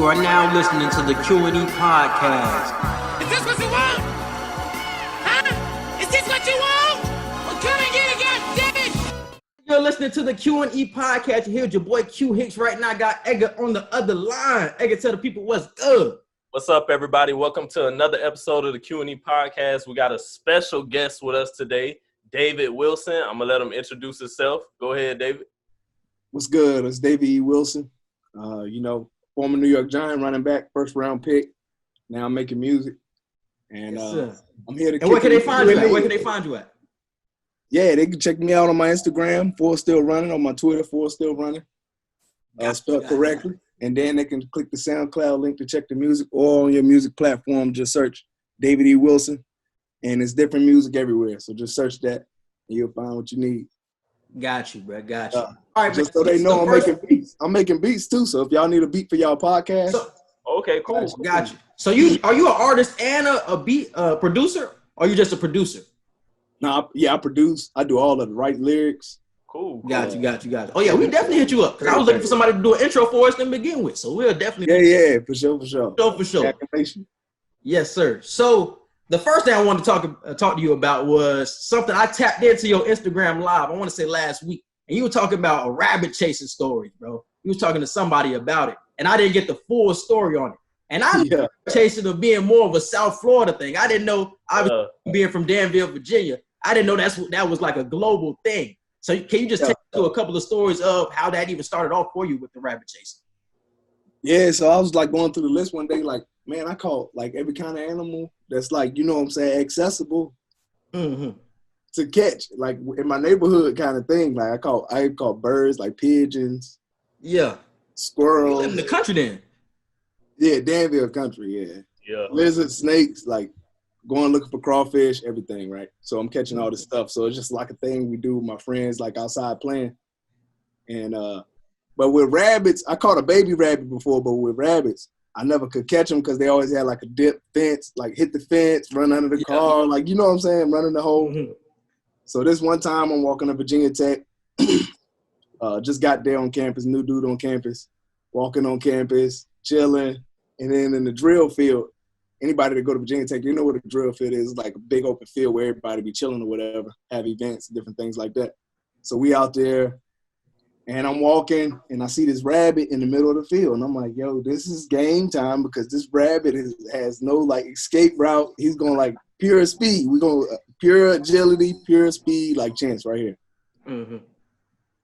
You are now listening to the Q&E Podcast. Is this what you want? Huh? Is this what you want? Well, come and get it, goddammit! You're listening to the Q&E Podcast. Here's your boy Q Hicks right now. I got Edgar on the other line. Edgar, tell the people what's good. What's up, everybody? Welcome to another episode of the Q&E Podcast. We got a special guest with us today, David Wilson. I'm going to let him introduce himself. Go ahead, David. What's good? It's David E. Wilson. Former New York Giant running back, first round pick. Now I'm making music. And I'm here to And where can they find you at? Where can they find you at? Yeah, they can check me out on my Instagram, Four Still Running, on my Twitter, Four Still Running. Spelled correctly. And then they can click the Soundcloud link to check the music, or on your music platform, just search David E. Wilson. And it's different music everywhere. So just search that and you'll find what you need. Got you, bro. Got you. All right, just so they know I'm making beats. I'm making beats too. So if y'all need a beat for y'all podcast, okay, cool. Got you. So are you an artist and a beat producer, or are you just a producer? No, I produce. I do all of the right lyrics. Cool. Got you. Oh yeah, we definitely hit you up because I was looking for somebody to do an intro for us to begin with. So we'll definitely. Yeah, for sure. For sure. Yes, sir. So the first thing I wanted to talk to you about was something I tapped into your Instagram live. I want to say last week, and you were talking about a rabbit chasing story, bro. You was talking to somebody about it, and I didn't get the full story on it. And I knew chasing of being more of a South Florida thing. I didn't know, obviously, being from Danville, Virginia, I didn't know that was like a global thing. So can you just take us through a couple of stories of how that even started off for you with the rabbit chasing? Yeah, so I was like going through the list one day, like, man, I caught like every kind of animal that's like, you know what I'm saying, accessible to catch, like in my neighborhood kind of thing. Like I caught birds, like pigeons. Yeah. Squirrels. You live in the country then? Yeah, Danville country, Yeah. Lizards, snakes, like going looking for crawfish, everything, right? So I'm catching all this stuff. So it's just like a thing we do with my friends, like outside playing. And but with rabbits, I caught a baby rabbit before, but with rabbits, I never could catch them because they always had like a dip fence, like hit the fence, run under the car, like, you know what I'm saying, running the hole. Mm-hmm. So this one time I'm walking to Virginia Tech, just got there on campus, new dude on campus, walking on campus, chilling, and then in the drill field, anybody that go to Virginia Tech, you know what a drill field is, like a big open field where everybody be chilling or whatever, have events, different things like that. So we out there, and I'm walking, and I see this rabbit in the middle of the field. And I'm like, yo, this is game time because this rabbit has no, like, escape route. He's going, like, pure speed. We're going pure agility, pure speed, like, chance right here. Mm-hmm.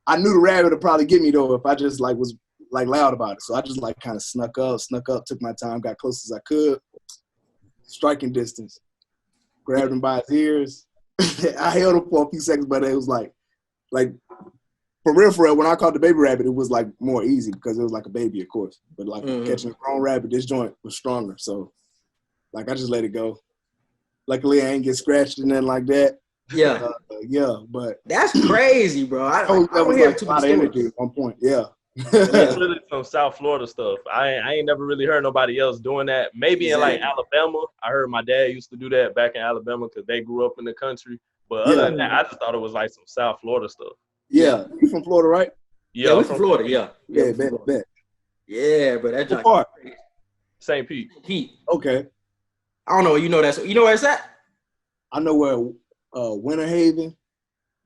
I knew the rabbit would probably get me, though, if I just, like, was, like, loud about it. So I just, like, kind of snuck up, took my time, got close as I could. Striking distance. Grabbed him by his ears. I held him for a few seconds, but it was, like, for real, when I caught the baby rabbit, it was, like, more easy because it was, like, a baby, of course. But, like, catching a grown rabbit, this joint was stronger. So, like, I just let it go. Luckily, I ain't get scratched and nothing like that. Yeah. But. That's crazy, bro. I don't hear too much energy at one point, That's really some South Florida stuff. I ain't never really heard nobody else doing that. Maybe in, like, Alabama. I heard my dad used to do that back in Alabama because they grew up in the country. But other than that, I just thought it was, like, some South Florida stuff. Yeah, you from Florida, right? Yeah, we're from Florida. Yeah, bet. Yeah, but that's What part? St. Pete. Okay. I don't know. You know where it's at? I know where Winter Haven.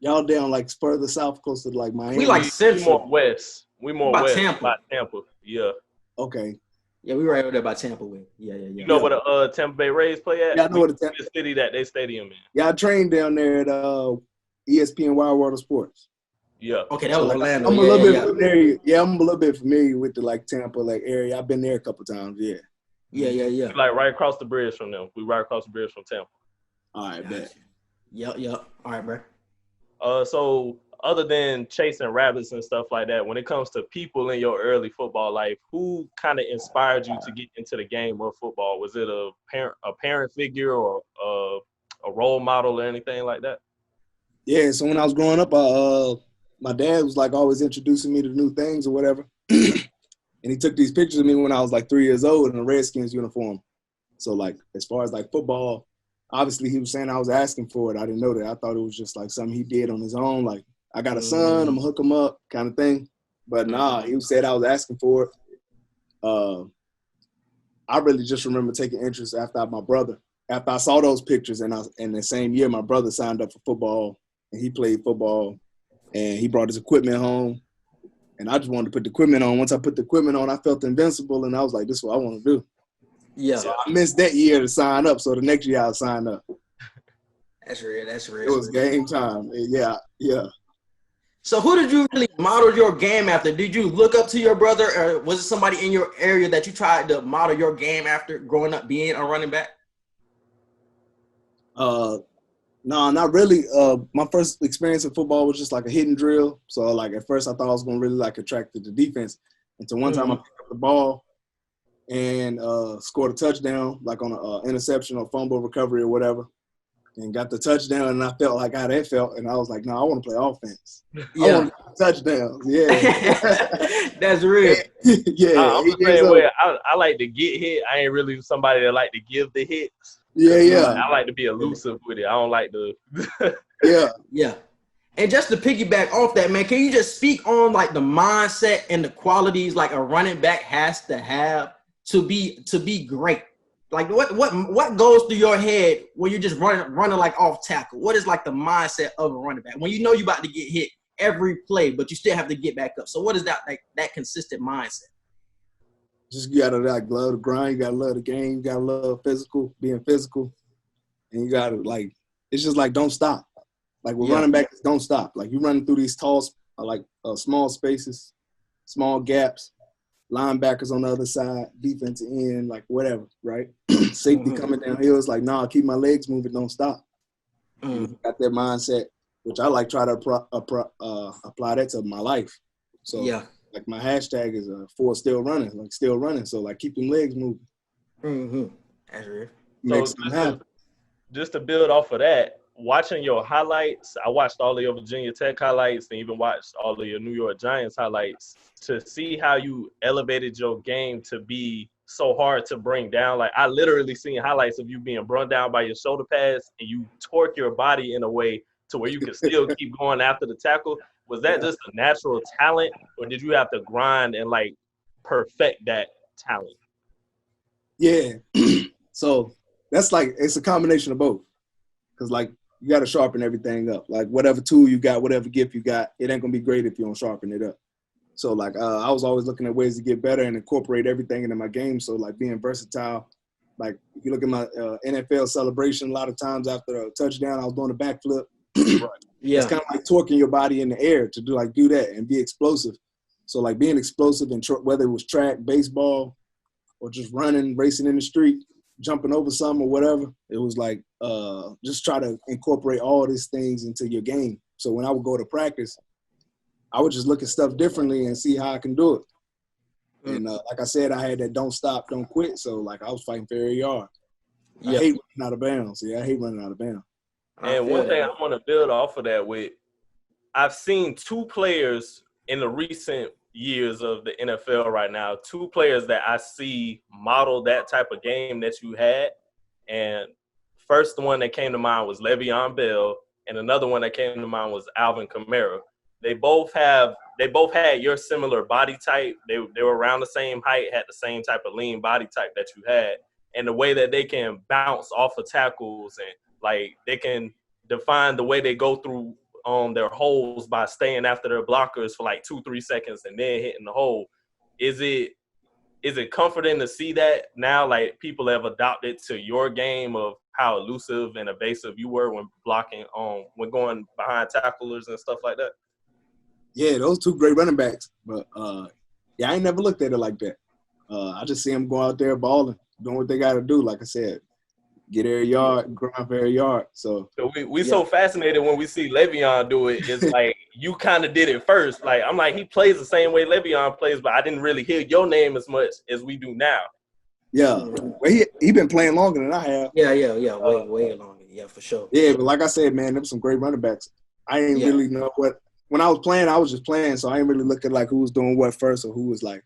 Y'all down like further south, close to like Miami. We like central. We more west. We more by west. Tampa. By Tampa. Yeah. Okay. Yeah, we right over there by Tampa. Yeah. You know where the Tampa Bay Rays play at? Yeah, I know where the city that they stadium in. Yeah, I trained down there at ESPN Wild World of Sports. Yeah. Okay, that was Orlando. I'm a little bit familiar. Yeah, I'm a little bit familiar with the like Tampa like area. I've been there a couple times. Yeah. Yeah. Like right across the bridge from them. We right across the bridge from Tampa. All right, bet. Yep. All right, bro. So other than chasing rabbits and stuff like that, when it comes to people in your early football life, who kind of inspired you to get into the game of football? Was it a parent figure or a role model or anything like that? Yeah. So when I was growing up, my dad was like always introducing me to new things or whatever. And he took these pictures of me when I was like 3 years old in a Redskins uniform. So like as far as like football, obviously he was saying I was asking for it. I didn't know that. I thought it was just like something he did on his own. Like I got a son, I'm gonna hook him up kind of thing. But nah, he said I was asking for it. I really just remember taking interest after I saw those pictures, and the same year my brother signed up for football, and he played football, and he brought his equipment home, and I just wanted to put the equipment on. Once I put the equipment on, I felt invincible, and I was like, this is what I want to do. Yeah. So I missed that year to sign up, so the next year I signed up. That's real. It was game time. Yeah. So who did you really model your game after? Did you look up to your brother, or was it somebody in your area that you tried to model your game after growing up being a running back? No, not really. My first experience in football was just like a hitting drill. So like at first I thought I was gonna really like attract the defense. Until one time I picked up the ball and scored a touchdown, like on an interception or fumble recovery or whatever, and got the touchdown. And I felt like how that felt, and I was like, no, I want to play offense. Yeah. I want to play touchdowns. Yeah, that's real. Yeah, I'm the same way. I like to get hit. I ain't really somebody that like to give the hits. Yeah. I like to be elusive with it. I don't like to. Yeah. And just to piggyback off that, man, can you just speak on like the mindset and the qualities like a running back has to have to be great? Like what goes through your head when you're just running like off tackle? What is like the mindset of a running back when you know you're about to get hit every play, but you still have to get back up? So what is that like that consistent mindset? Just you gotta like love the grind, you gotta love the game, you gotta love being physical, and you gotta like it's just like don't stop. Like with running backs, don't stop. Like you running through these tall, small spaces, small gaps, linebackers on the other side, defensive end, like whatever, right? Safety coming downhill, it's like nah, keep my legs moving, don't stop. Got that mindset, which I like try to apply that to my life. So like my hashtag is for still running, like still running. So like keep them legs moving. That's real. Makes them happy. Just to build off of that, watching your highlights, I watched all of your Virginia Tech highlights and even watched all of your New York Giants highlights to see how you elevated your game to be so hard to bring down. Like I literally seen highlights of you being run down by your shoulder pads and you torque your body in a way to where you can still keep going after the tackle. Was that just a natural talent, or did you have to grind and like perfect that talent? Yeah. So that's like it's a combination of both. Cause like you got to sharpen everything up. Like whatever tool you got, whatever gift you got, it ain't gonna be great if you don't sharpen it up. So like I was always looking at ways to get better and incorporate everything into my game. So like being versatile. Like if you look at my NFL celebration, a lot of times after a touchdown, I was doing a backflip. Right. Yeah. It's kind of like torquing your body in the air to do that and be explosive. So like being explosive in whether it was track, baseball, or just running, racing in the street, jumping over something or whatever, it was like just try to incorporate all these things into your game. So when I would go to practice, I would just look at stuff differently and see how I can do it. And like I said, I had that don't stop, don't quit. So like I was fighting for every yard. I hate running out of bounds. Yeah, I hate running out of bounds. And one thing I want to build off of that with, I've seen two players in the recent years of the NFL right now, two players that I see model that type of game that you had. And first one that came to mind was Le'Veon Bell, and another one that came to mind was Alvin Kamara. They both had your similar body type. They were around the same height, had the same type of lean body type that you had. And the way that they can bounce off of tackles and like they can define the way they go through their holes by staying after their blockers for like 2-3 seconds and then hitting the hole. Is it comforting to see that now? Like people have adopted to your game of how elusive and evasive you were when blocking when going behind tacklers and stuff like that. Yeah, those two great running backs. But I ain't never looked at it like that. I just see them go out there balling, doing what they got to do. Like I said, get every yard, grind for every yard. So we so fascinated when we see Le'Veon do it. It's like you kind of did it first. Like I'm like, he plays the same way Le'Veon plays, but I didn't really hear your name as much as we do now. Yeah, well, he been playing longer than I have. Yeah, way longer. Yeah, for sure. Yeah, but like I said, man, there's some great running backs. I ain't really know what. When I was playing, I was just playing, so I ain't really looking like who was doing what first or who was like.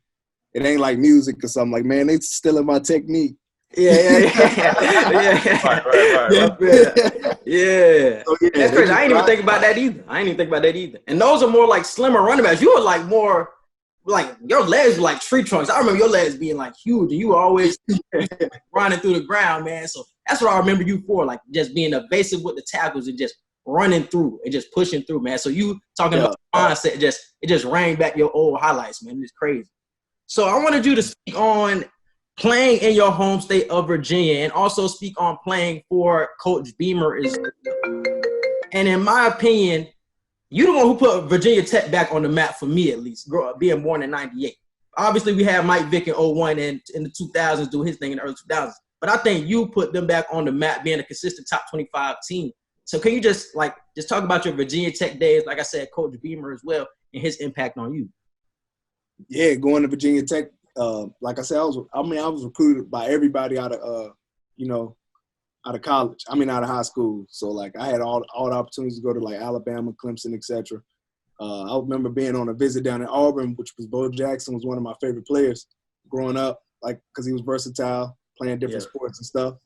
It ain't like music or something. Like, man, they stealing my technique. Yeah. Right. Yeah. So, yeah, that's crazy. I ain't even think about that either. And those are more like slimmer running backs. You were like more like your legs were like tree trunks. I remember your legs being like huge, and you were always running through the ground, man. So that's what I remember you for, like just being evasive with the tackles and just running through and just pushing through, man. So you talking about mindset, it just rang back your old highlights, man. It's crazy. So I wanted you to speak on playing in your home state of Virginia and also speak on playing for Coach Beamer. And in my opinion, you're the one who put Virginia Tech back on the map for me, at least, being born in 98. Obviously, we had Mike Vick in 01 and in the 2000s do his thing in the early 2000s. But I think you put them back on the map being a consistent top 25 team. So can you just talk about your Virginia Tech days, like I said, Coach Beamer as well, and his impact on you? Yeah, going to Virginia Tech, like I said, I was recruited by everybody out of college. Out of high school. So like I had all the opportunities to go to like Alabama, Clemson, etc. I remember being on a visit down in Auburn, which was Bo Jackson was one of my favorite players growing up, like because he was versatile, playing different sports and stuff.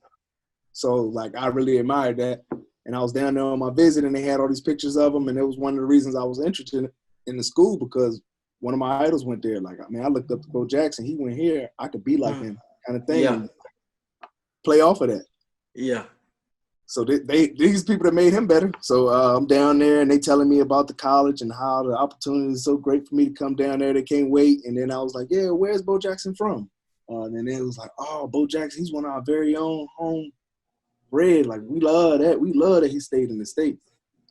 So like I really admired that. And I was down there on my visit, and they had all these pictures of him, and it was one of the reasons I was interested in the school because one of my idols went there. Like, I looked up to Bo Jackson. He went here. I could be like him, kind of thing. Yeah. Play off of that. Yeah. So these people that made him better. So I'm down there, and they telling me about the college and how the opportunity is so great for me to come down there. They can't wait. And then I was like, yeah, where's Bo Jackson from? And then it was like, oh, Bo Jackson, he's one of our very own home bred. Like, we love that. We love that he stayed in the state.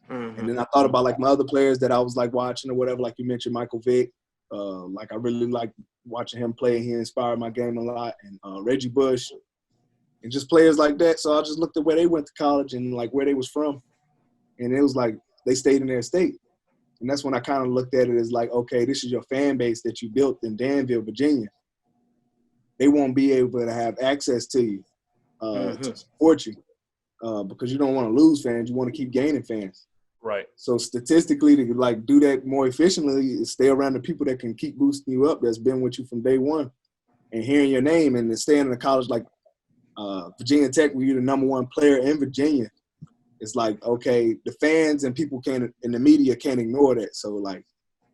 Mm-hmm. And then I thought about, like, my other players that I was, like, watching or whatever. Like you mentioned, Michael Vick. Like, I really like watching him play. He inspired my game a lot. And Reggie Bush. And just players like that. So I just looked at where they went to college and, like, where they was from. And it was like they stayed in their state. And that's when I kind of looked at it as, like, okay, this is your fan base that you built in Danville, Virginia. They won't be able to have access to you to support you because you don't want to lose fans. You want to keep gaining fans. Right. So statistically, to, like, do that more efficiently is stay around the people that can keep boosting you up, that's been with you from day one, and hearing your name and then staying in a college like Virginia Tech, where you're the number one player in Virginia. It's like, okay, the fans and people can't, and the media can't ignore that. So, like,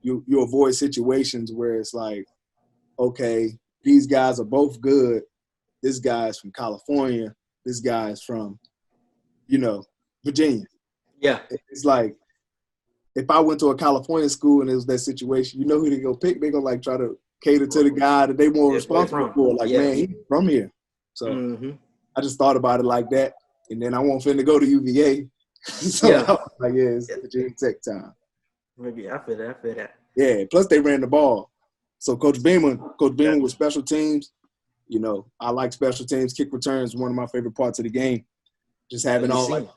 you avoid situations where it's like, okay, these guys are both good. This guy's from California. This guy's from, Virginia. Yeah. It's like, if I went to a California school and it was that situation, you know who they go pick? They go, like, try to cater to the guy that they more responsible for. Like, man, he's from here. So I just thought about it like that. And then I won't finna go to UVA. So I was like, it's Virginia Tech time. Maybe I feel that. Yeah, plus they ran the ball. So Coach Beamer with special teams, I like special teams. Kick returns, one of my favorite parts of the game. Just having all, like,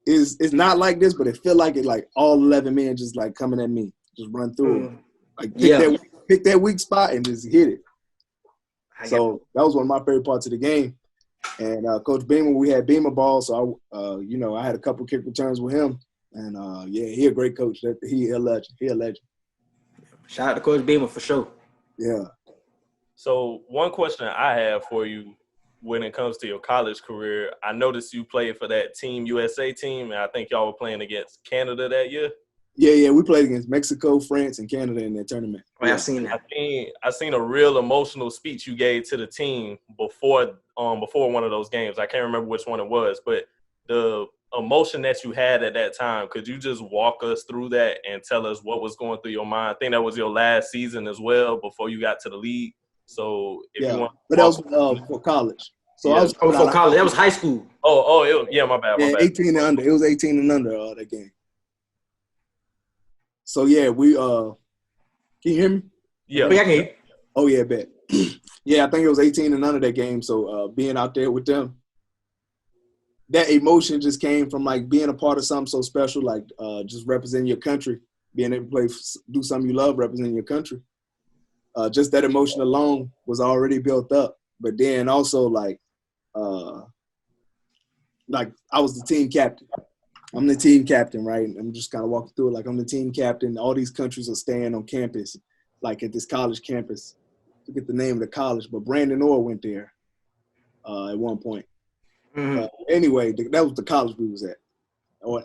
it's not like this, but it feel like it, like all 11 men just, like, coming at me, just run through them. Like, pick that weak spot and just hit it. So that was one of my favorite parts of the game. And Coach Beamer, we had Beamer ball, so I had a couple kick returns with him. And he a great coach. He a legend. Shout out to Coach Beamer for sure. Yeah. So one question I have for you when it comes to your college career, I noticed you played for that Team USA team, and I think y'all were playing against Canada that year. Yeah, we played against Mexico, France, and Canada in that tournament. Oh, yeah. I've seen that. I seen a real emotional speech you gave to the team before one of those games. I can't remember which one it was, but the emotion that you had at that time, could you just walk us through that and tell us what was going through your mind? I think that was your last season as well before you got to the league. So if you want, but that was for college. So I was for college. That was high school. My bad. 18 and under. It was 18 and under that game. So we can you hear me? Yeah. I can hear you. Oh yeah, bet. I think it was 18 and under that game. So being out there with them, that emotion just came from, like, being a part of something so special, like just representing your country, being able to do something you love, representing your country. Just that emotion alone was already built up. But then also, like I was the team captain. I'm the team captain, right? I'm just kind of walking through it like I'm the team captain. All these countries are staying on campus, like at this college campus. I forget the name of the college, but Brandon Orr went there at one point. Mm-hmm. Anyway, that was the college we was at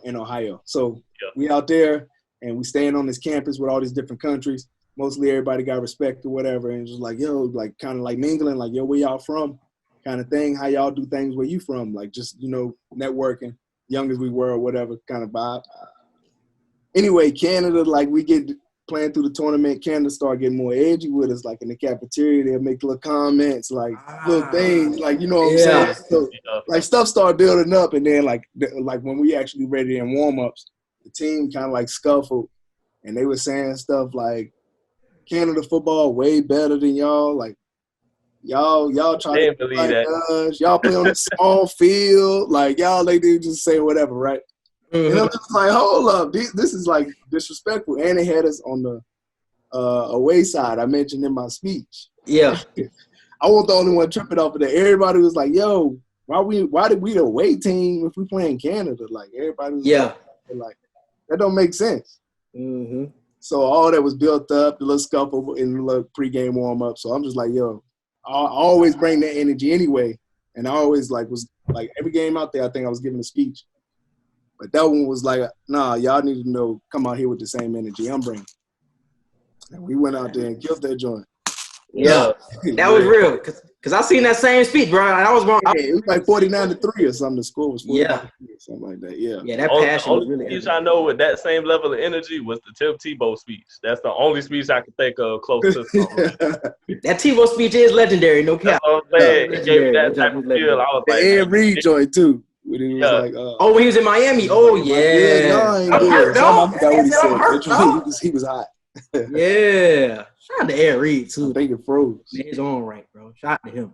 in Ohio. So we out there, and we staying on this campus with all these different countries. mostly everybody got respect or whatever, and just like, yo, like kind of like mingling, like, yo, where y'all from, kind of thing. How y'all do things where you from, like just networking, young as we were or whatever kind of vibe. Anyway, Canada, like we get playing through the tournament, Canada start getting more edgy with us, like in the cafeteria, they'll make little comments, like little things, like what I'm saying. So like stuff started building up, and then like when we actually ready in warm-ups, the team kind of like scuffled, and they were saying stuff like Canada football way better than y'all, like y'all try to play like us, y'all play on a small field, like y'all they do just say whatever, right? And I'm just like, hold up, this is like disrespectful. And they had us on the away side. I mentioned in my speech. Yeah, I wasn't the only one tripping off of that. Everybody was like, "Yo, why did we the away team if we play in Canada?" Like everybody was like that don't make sense. Mm-hmm. So all that was built up, the little scuffle in the little pregame warm up. So I'm just like, yo, I always bring that energy anyway, and I always was like every game out there. I think I was giving a speech. But that one was like, nah, y'all need to come out here with the same energy I'm bringing. And we went out there and killed that joint. Yeah, that was real. Cause I seen that same speech, bro. And I was going. Yeah, it was like 49-3 or something. The score was 49-3 or something like that. Yeah. Yeah, that passion was really. The speech I know with that same level of energy was the Tim Tebow speech. That's the only speech I can think of close to something. That Tebow speech is legendary, no cap. That's what I'm saying. It gave me that type of feel. I was the like, Ed Reed joint too. When he was like, when he was in Miami. Oh yeah. No, I ain't good. I forgot what he said. He was hot. Yeah. Shout out to Ed Reed too. I think it froze. In his own right, bro. Shout out to him.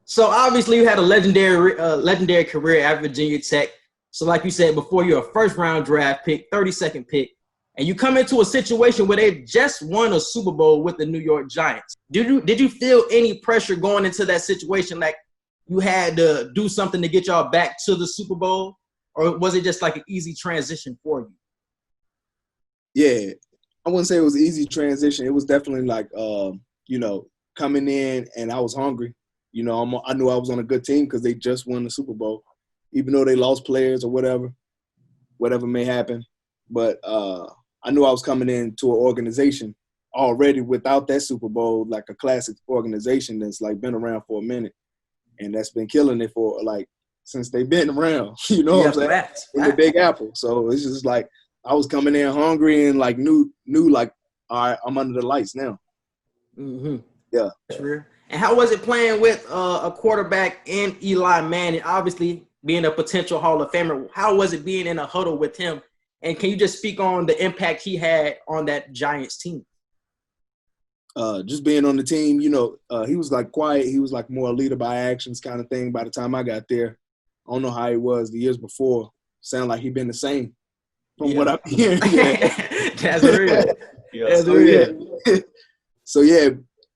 So obviously you had a legendary career at Virginia Tech. So like you said before, you're a first round draft pick, 32nd pick, and you come into a situation where they just won a Super Bowl with the New York Giants. Did you feel any pressure going into that situation, like you had to do something to get y'all back to the Super Bowl, or was it just like an easy transition for you? Yeah, I wouldn't say it was an easy transition. It was definitely like, coming in and I was hungry. I knew I was on a good team because they just won the Super Bowl, even though they lost players or whatever may happen. But I knew I was coming into an organization already without that Super Bowl, like a classic organization that's like been around for a minute. And that's been killing it for since they've been around, what I'm saying? In the Big Apple. So it's just like I was coming in hungry and knew like, all right, I'm under the lights now. Mm-hmm. Yeah. Sure. And how was it playing with a quarterback in Eli Manning, obviously being a potential Hall of Famer? How was it being in a huddle with him? And can you just speak on the impact he had on that Giants team? Just being on the team, he was quiet. He was more a leader by actions kind of thing. By the time I got there, I don't know how he was the years before. Sound like he'd been the same from what I'm hearing. That's real. That's real. So yeah,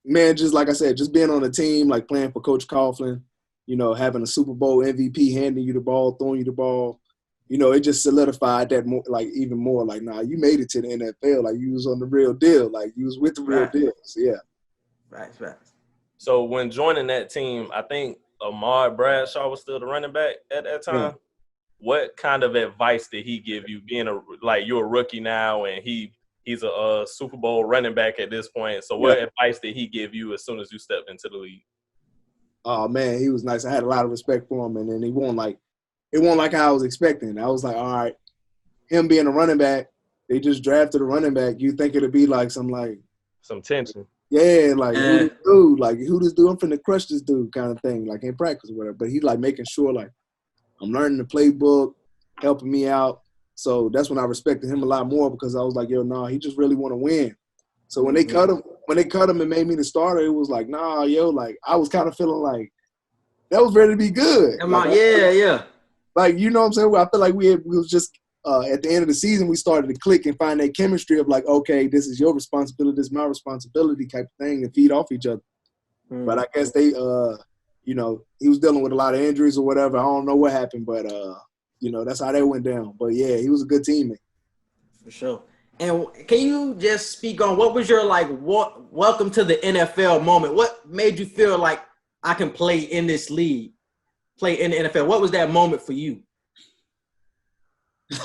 man, just like I said, just being on the team, like playing for Coach Coughlin, having a Super Bowl MVP, handing you the ball, throwing you the ball, it just solidified that more, even more. Like, nah, you made it to the NFL. Like, you was on the real deal. Like, you was with the real deal. So, yeah. Right. So, when joining that team, I think Ahmad Bradshaw was still the running back at that time. Yeah. What kind of advice did he give you, being you're a rookie now and he's a Super Bowl running back at this point? So, what advice did he give you as soon as you stepped into the league? Oh, man, he was nice. I had a lot of respect for him, and then it wasn't like how I was expecting. I was like, all right, him being a running back, they just drafted a running back. You think it'd be some tension. Yeah, who this dude? Who this dude? I'm finna crush this dude kind of thing, in practice or whatever. But he's making sure I'm learning the playbook, helping me out. So that's when I respected him a lot more, because I was like, yo, nah, he just really want to win. So when they cut him and made me the starter, it was like, nah, yo, I was kind of feeling that was ready to be good. Yeah. You know what I'm saying? I feel like we was just at the end of the season, we started to click and find that chemistry of okay, this is your responsibility, this is my responsibility type of thing, and feed off each other. Mm-hmm. But I guess they, he was dealing with a lot of injuries or whatever. I don't know what happened, but that's how that went down. But yeah, he was a good teammate. For sure. And can you just speak on what was your welcome to the NFL moment? What made you feel like I can play in this league? Play in the NFL. What was that moment for you?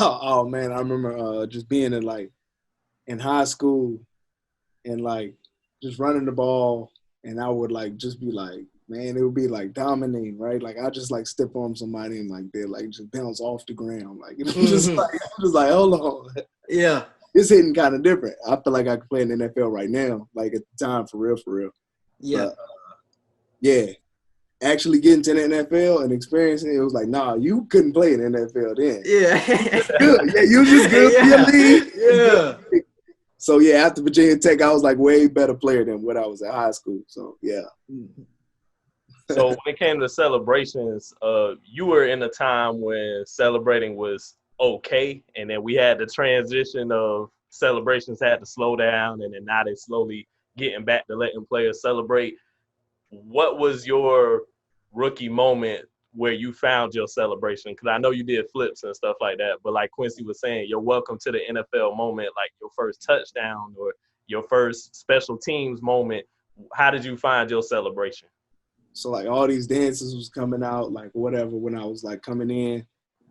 Oh man, I remember just being in high school and like just running the ball, and I would like just be like, man, it would be like dominating, right? Like I just like step on somebody and like they like just bounce off the ground, like I'm just like, hold on, Yeah, it's hitting kind of different. I feel like I could play in the NFL right now, like at the time, for real. Yeah, but, yeah. Actually getting to the NFL and experiencing it was like, nah, you couldn't play in the NFL then. yeah, Good. Yeah, you was just good for your league. Yeah. So yeah, after Virginia Tech, I was like way better player than what I was at high school. So yeah. So when it came to celebrations, you were in a time when celebrating was okay, and then we had the transition of celebrations had to slow down, and then now they're slowly getting back to letting players celebrate. What was your rookie moment where you found your celebration? Because I know you did flips and stuff like that, but like Quincy was saying, your welcome to the NFL moment, like your first touchdown or your first special teams moment, how did you find your celebration? So like all these dances was coming out, like whatever, when I was like coming in,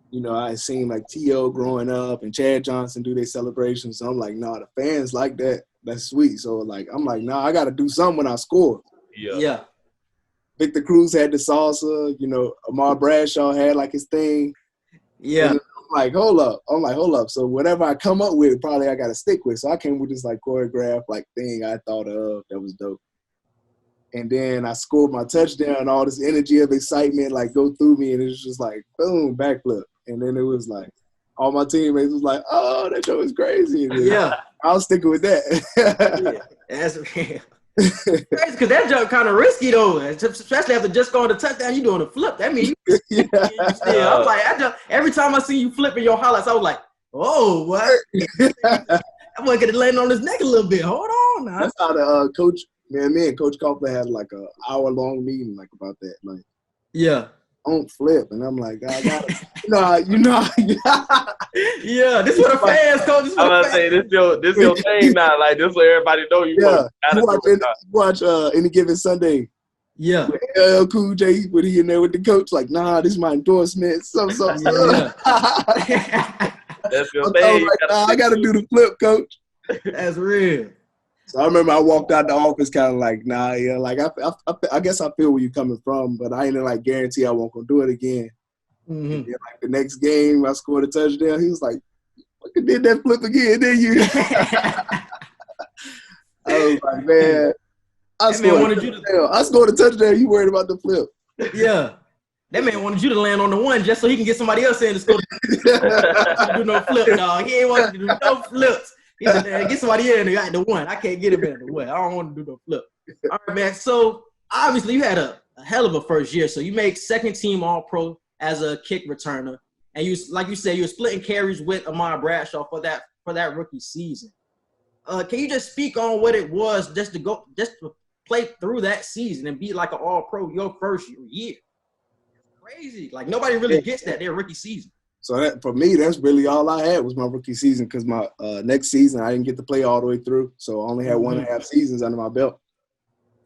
you know, I had seen like T.O. growing up and Chad Johnson do their celebrations. So I'm like, nah, the fans like that. That's sweet. So like, I'm like, nah, I got to do something when I score. Yeah. Victor Cruz had the salsa, you know, Amar Bradshaw had like his thing. Yeah. I'm like, hold up. So whatever I come up with, probably I got to stick with. So I came with this like choreographed like thing I thought of that was dope. And then I scored my touchdown, all this energy of excitement like go through me, and it was just like, boom, backflip. And then it was like, all my teammates was like, oh, that show is crazy. And Yeah. I was sticking with that. Yeah. That's real. Crazy, because that jump kind of risky though, especially after just going to touchdown. You doing a flip. That means you still. I'm like, every time I see you flipping your highlights, I was like, oh, what? I want to get it landing on his neck a little bit. Hold on now. That's how the coach, man, me and Coach Coughlin had like an hour-long meeting like about that. Like, yeah. Don't flip. And I'm like, I got it. you know. Yeah, this is what the fans call. I'm about to say, this your thing now. Like, this is what everybody know you. Yeah. You watch Any Given Sunday. Yeah. LL Cool J, when he in there with the coach, like, nah, this is my endorsement. Yeah. That's your thing. Like, nah, I got to do the flip, coach. That's real. So I remember I walked out the office kind of like, nah, yeah, like I guess I feel where you're coming from, but I ain't like guarantee I won't gonna do it again. Mm-hmm. And then, like the next game, I scored a touchdown. He was like, "Fucking did that flip again, didn't you?" I was like, man, I scored a touchdown. You worried about the flip? Yeah, that man wanted you to land on the one just so he can get somebody else in to score. Do no flip, dog. He ain't want to do no flips. He said, get somebody in and got the one. I can't get him in the one. I don't want to do no flip. All right, man. So obviously you had a hell of a first year. So you make second team All-Pro as a kick returner, and you, like you said, you were splitting carries with Amar Bradshaw for that rookie season. Can you just speak on what it was just to play through that season and be like an All-Pro your first year? Crazy. Like nobody really gets that their rookie season. So that, for me, that's really all I had was my rookie season, because my next season I didn't get to play all the way through, so I only had 1.5 seasons under my belt.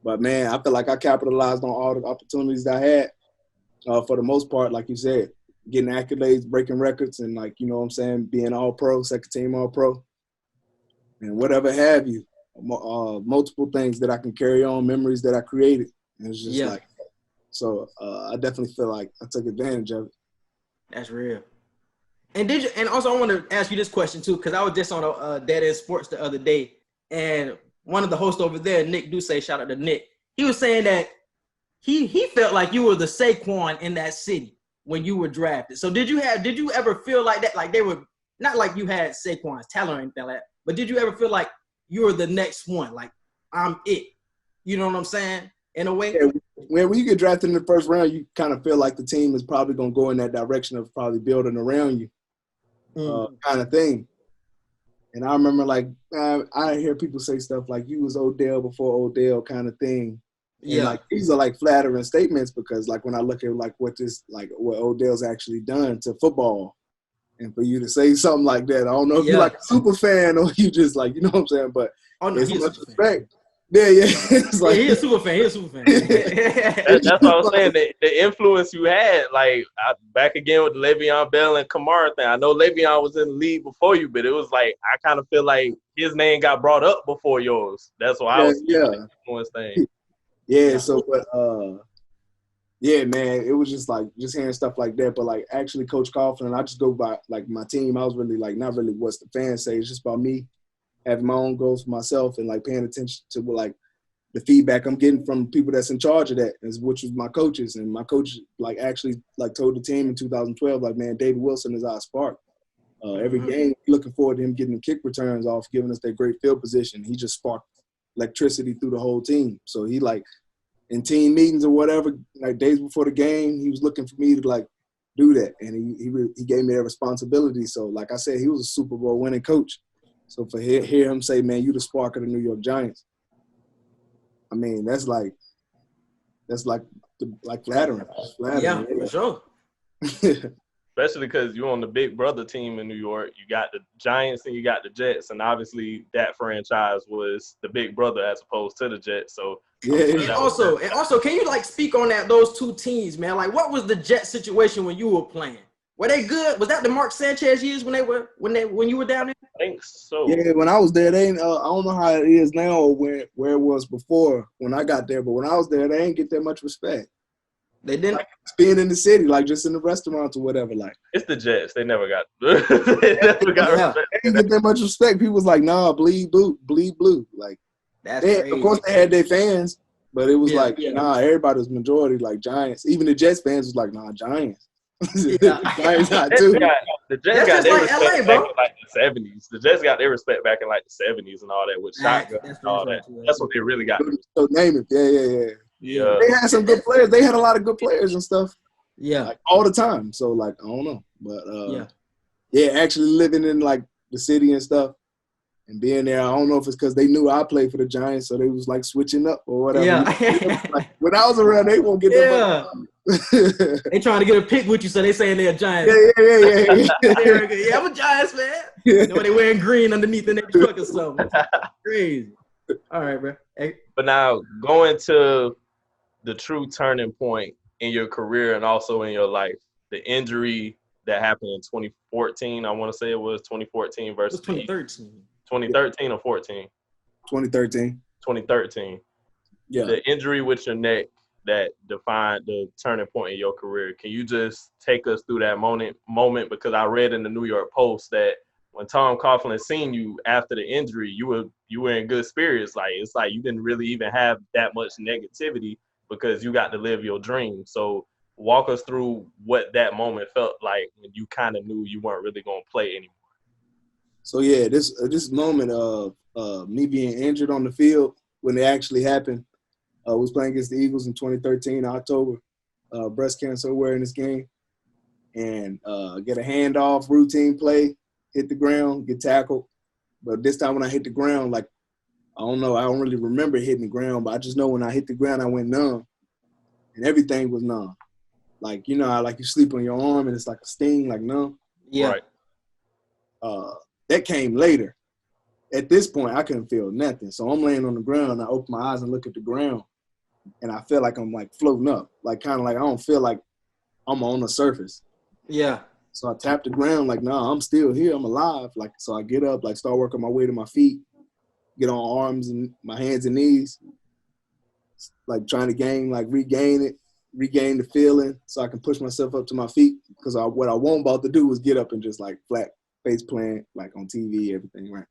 But man, I feel like I capitalized on all the opportunities that I had. For the most part, like you said, getting accolades, breaking records, and like, you know what I'm saying, being All-Pro, second team All-Pro, and whatever have you. Multiple things that I can carry on, memories that I created. And it's just like, so I definitely feel like I took advantage of it. That's real. And also I want to ask you this question too, because I was just on Dead End Sports the other day, and one of the hosts over there, Nick Duce, shout out to Nick, he was saying that he felt like you were the Saquon in that city when you were drafted. So did you ever feel like that? Like they were not like you had Saquon's talent or anything like that, but did you ever feel like you were the next one? Like I'm it. You know what I'm saying? In a way. Yeah, when you get drafted in the first round, you kind of feel like the team is probably going to go in that direction of probably building around you, kind of thing. And I remember, like, I hear people say stuff like, you was Odell before Odell kind of thing. And yeah. Like, these are, like, flattering statements because, like, when I look at, like, what Odell's actually done to football, and for you to say something like that, I don't know if you're, like, a super fan or you just, like, you know what I'm saying? But it's much respect. Yeah. It's like, he a super fan. That's what I was saying. The influence you had, like back again with the Le'Veon Bell and Kamara thing. I know Le'Veon was in the league before you, but it was like I kind of feel like his name got brought up before yours. That's why I was the influence thing. Yeah. So, but yeah, man, it was just hearing stuff like that. But like actually, Coach Coughlin, I just go by like my team. I was really like not really what's the fans say. It's just about me having my own goals for myself and like paying attention to like the feedback I'm getting from people that's in charge of that, which was my coaches. And my coach like actually like told the team in 2012, like, man, David Wilson is our spark. Every game, looking forward to him getting the kick returns off, giving us that great field position. He just sparked electricity through the whole team. So he like in team meetings or whatever, like days before the game, he was looking for me to like do that. And he gave me that responsibility. So like I said, he was a Super Bowl winning coach. So for hear him say, man, you the spark of the New York Giants. I mean, that's like flattering. Yeah, for sure. Especially because you're on the big brother team in New York. You got the Giants and you got the Jets, and obviously that franchise was the big brother as opposed to the Jets. So And also, can you like speak on those two teams, man? Like, what was the Jet situation when you were playing? Were they good? Was that the Mark Sanchez years when you were down there? I think so. Yeah, when I was there, they I don't know how it is now or where it was before when I got there, but when I was there, they didn't get that much respect. They didn't like, being in the city, like just in the restaurants or whatever. Like it's the Jets. They never got respect. They didn't get that much respect. People was like, nah, bleed blue. Like that's crazy. Of course they had their fans, but it was nah, everybody was majority like Giants. Even the Jets fans was like, nah, Giants. Giants not too. The Jets got their respect back in like the 70s. The Jets got their respect back in like the 70s and all that with shotgun and all that. That's what they really got. So name it. Yeah. They had some good players. They had a lot of good players and stuff. Yeah. Like all the time. So like I don't know. But actually living in like the city and stuff and being there, I don't know if it's because they knew I played for the Giants, so they was like switching up or whatever. Yeah. Like, when I was around, they won't get that much. They trying to get a pick with you, so they saying they're Giants. Yeah, I'm a Giants fan. You know, they wearing green underneath in their truck or something. Crazy. All right, bro. Hey. But now going to the true turning point in your career and also in your life, the injury that happened in 2014, I want to say it was 2014 versus 2013. 2013 or 14? 2013. Yeah. The injury with your neck that defined the turning point in your career. Can you just take us through that moment? Because I read in the New York Post that when Tom Coughlin seen you after the injury, you were in good spirits. Like it's like you didn't really even have that much negativity because you got to live your dream. So walk us through what that moment felt like when you kind of knew you weren't really going to play anymore. So yeah, this moment of me being injured on the field when it actually happened, was playing against the Eagles in 2013, October, breast cancer awareness game, and get a handoff, routine play, hit the ground, get tackled. But this time when I hit the ground, like, I don't know, I don't really remember hitting the ground, but I just know when I hit the ground, I went numb, and everything was numb. Like, you know how like you sleep on your arm and it's like a sting, like numb? Yeah. Right. That came later. At this point, I couldn't feel nothing. So I'm laying on the ground, and I open my eyes and look at the ground, and I feel like I'm like floating up, like kind of like I don't feel like I'm on the surface. Yeah. So I tap the ground like, nah, I'm still here. I'm alive. Like, so I get up, like start working my way to my feet, get on arms and my hands and knees, like trying to regain the feeling so I can push myself up to my feet. Because what I wasn't about to do was get up and just like flat face plant, like on TV, everything, right?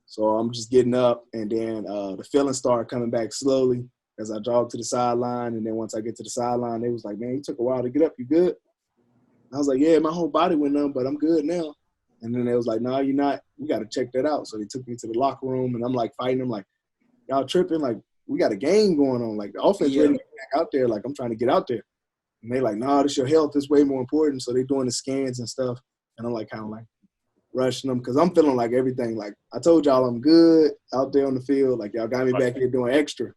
So I'm just getting up, and then the feelings started coming back slowly as I jogged to the sideline. And then once I get to the sideline, they was like, man, you took a while to get up. You good? And I was like, yeah, my whole body went numb, but I'm good now. And then they was like, no, you're not. You got to check that out. So they took me to the locker room, and I'm like fighting them like, y'all tripping? Like, we got a game going on. Like, the offense ready to get back out there. Like, I'm trying to get out there. And they like, nah, this your health is way more important. So they doing the scans and stuff. And I'm like kind of like rushing them because I'm feeling like everything. Like, I told y'all I'm good out there on the field. Like, y'all got me back here doing extra.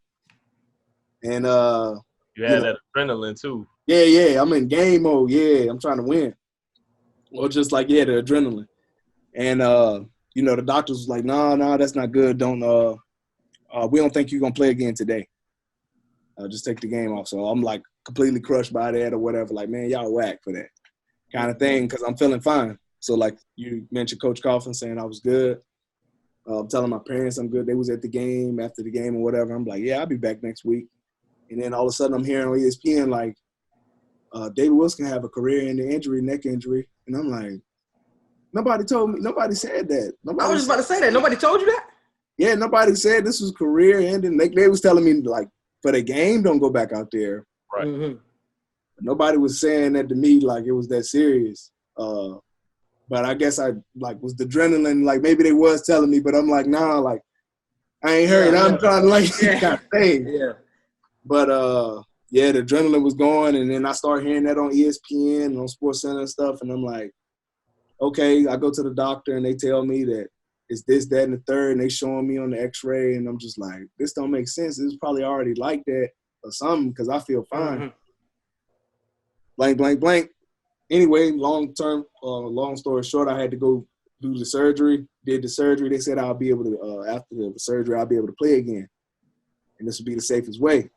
And you had that adrenaline too. Yeah, I'm in game mode. Yeah, I'm trying to win. Or just like, the adrenaline. And the doctors was like, nah, that's not good. Don't we don't think you're gonna play again today. Just take the game off. So I'm like completely crushed by that or whatever. Like, man, y'all whack for that kind of thing because I'm feeling fine. So like you mentioned Coach Coughlin saying I was good. I'm telling my parents I'm good. They was at the game, after the game or whatever. I'm like, yeah, I'll be back next week. And then all of a sudden I'm hearing on ESPN like David Wilson can have a career-ending injury, neck injury. And I'm like, nobody told me. Nobody said that. I was just about to say that. Nobody told you that? Yeah, nobody said this was career-ending. They was telling me, like, for the game, don't go back out there. Right. Mm-hmm. Nobody was saying that to me like it was that serious. But I guess I like was the adrenaline. Like maybe they was telling me, but I'm like, nah, like I ain't heard. Yeah, I'm trying to like kind of thing. Yeah. But yeah, the adrenaline was going, and then I started hearing that on ESPN and on SportsCenter and stuff, and I'm like, okay. I go to the doctor and they tell me that it's this, that, and the third, and they showing me on the X-ray, and I'm just like, this don't make sense. It's probably already like that or something because I feel fine. Mm-hmm. Blank, blank, blank. Anyway, long story short, I had to go do the surgery. Did the surgery. They said I'll be able to, after the surgery, I'll be able to play again. And this would be the safest way.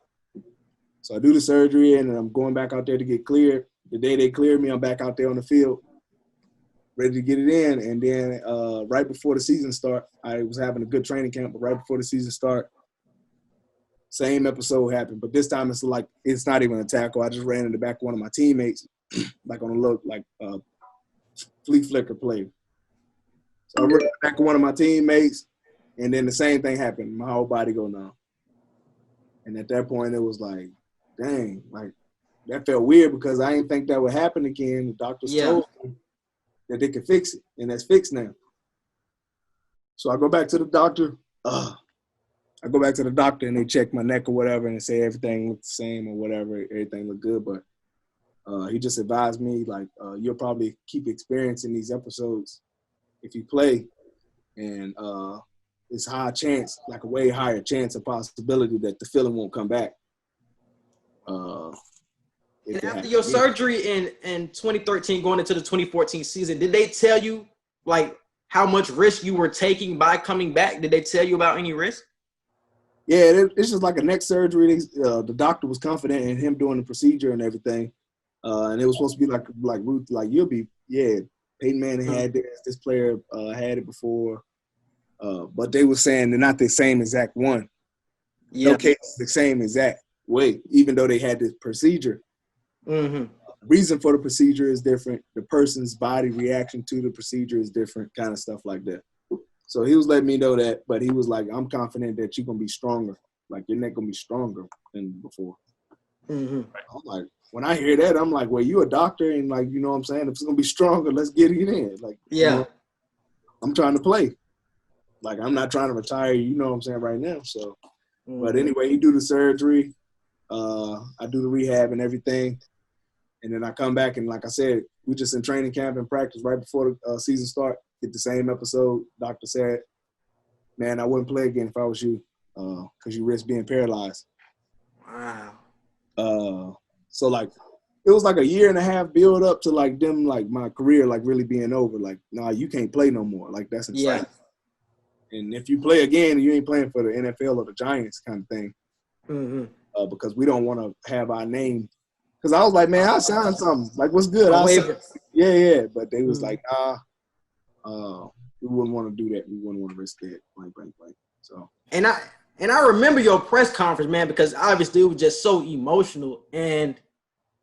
So I do the surgery, and I'm going back out there to get cleared. The day they cleared me, I'm back out there on the field, ready to get it in. And then right before the season start, I was having a good training camp, but right before the season start, same episode happened. But this time it's like it's not even a tackle. I just ran in the back of one of my teammates, like on a look like flea flicker play. So I ran in the back of one of my teammates, and then the same thing happened. My whole body go numb. And at that point, it was like, dang, like that felt weird because I didn't think that would happen again. The doctors told me that they could fix it, and that's fixed now. So I go back to the doctor. And they check my neck or whatever and say everything looked the same or whatever. Everything looked good. But he just advised me, like, you'll probably keep experiencing these episodes if you play. And it's high chance, like a way higher chance of possibility that the feeling won't come back. And after your surgery in 2013 going into the 2014 season, did they tell you, like, how much risk you were taking by coming back? Did they tell you about any risk? Yeah, it's just like a neck surgery. The doctor was confident in him doing the procedure and everything. And it was supposed to be like you'll be, Peyton Manning had this player had it before. But they were saying they're not the same exact one. No case the same exact way, even though they had this procedure. Mm-hmm. The reason for the procedure is different. The person's body reaction to the procedure is different, kind of stuff like that. So he was letting me know that, but he was like, I'm confident that you're going to be stronger. Like, your neck going to be stronger than before. Mm-hmm. I'm like, when I hear that, I'm like, well, you a doctor, and, like, you know what I'm saying? If it's going to be stronger, let's get it in. Like, you know, I'm trying to play. Like, I'm not trying to retire, you know what I'm saying, right now. So, but anyway, he do the surgery. I do the rehab and everything. And then I come back, and like I said, we just in training camp and practice right before the season start. Get the same episode. Doctor said, man, I wouldn't play again if I was you because you risk being paralyzed. Wow. So, like, it was like a year and a half build up to, like, them, like, my career, like, really being over. Like, nah, you can't play no more. Like, that's insane. Yeah. And if you play again, you ain't playing for the NFL or the Giants kind of thing. Mm-hmm. Because we don't want to have our name. Because I was like, man, I'll sign something. Like, what's good? Yeah. But they was like, nah. We wouldn't want to do that. We wouldn't want to risk that. Blank. So. And I remember your press conference, man, because obviously it was just so emotional. And,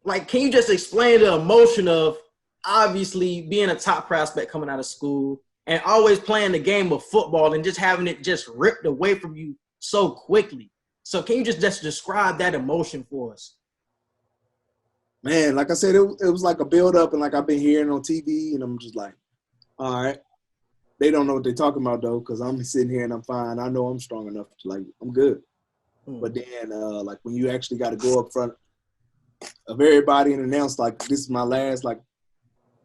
like, can you just explain the emotion of obviously being a top prospect coming out of school and always playing the game of football and just having it just ripped away from you so quickly? So can you just describe that emotion for us? Man, like I said, it was like a build-up, and like I've been hearing on TV, and I'm just like, all right. They don't know what they're talking about, though, because I'm sitting here and I'm fine. I know I'm strong enough to, like, I'm good. But then, like, when you actually got to go up front of everybody and announce, like, this is my last, like,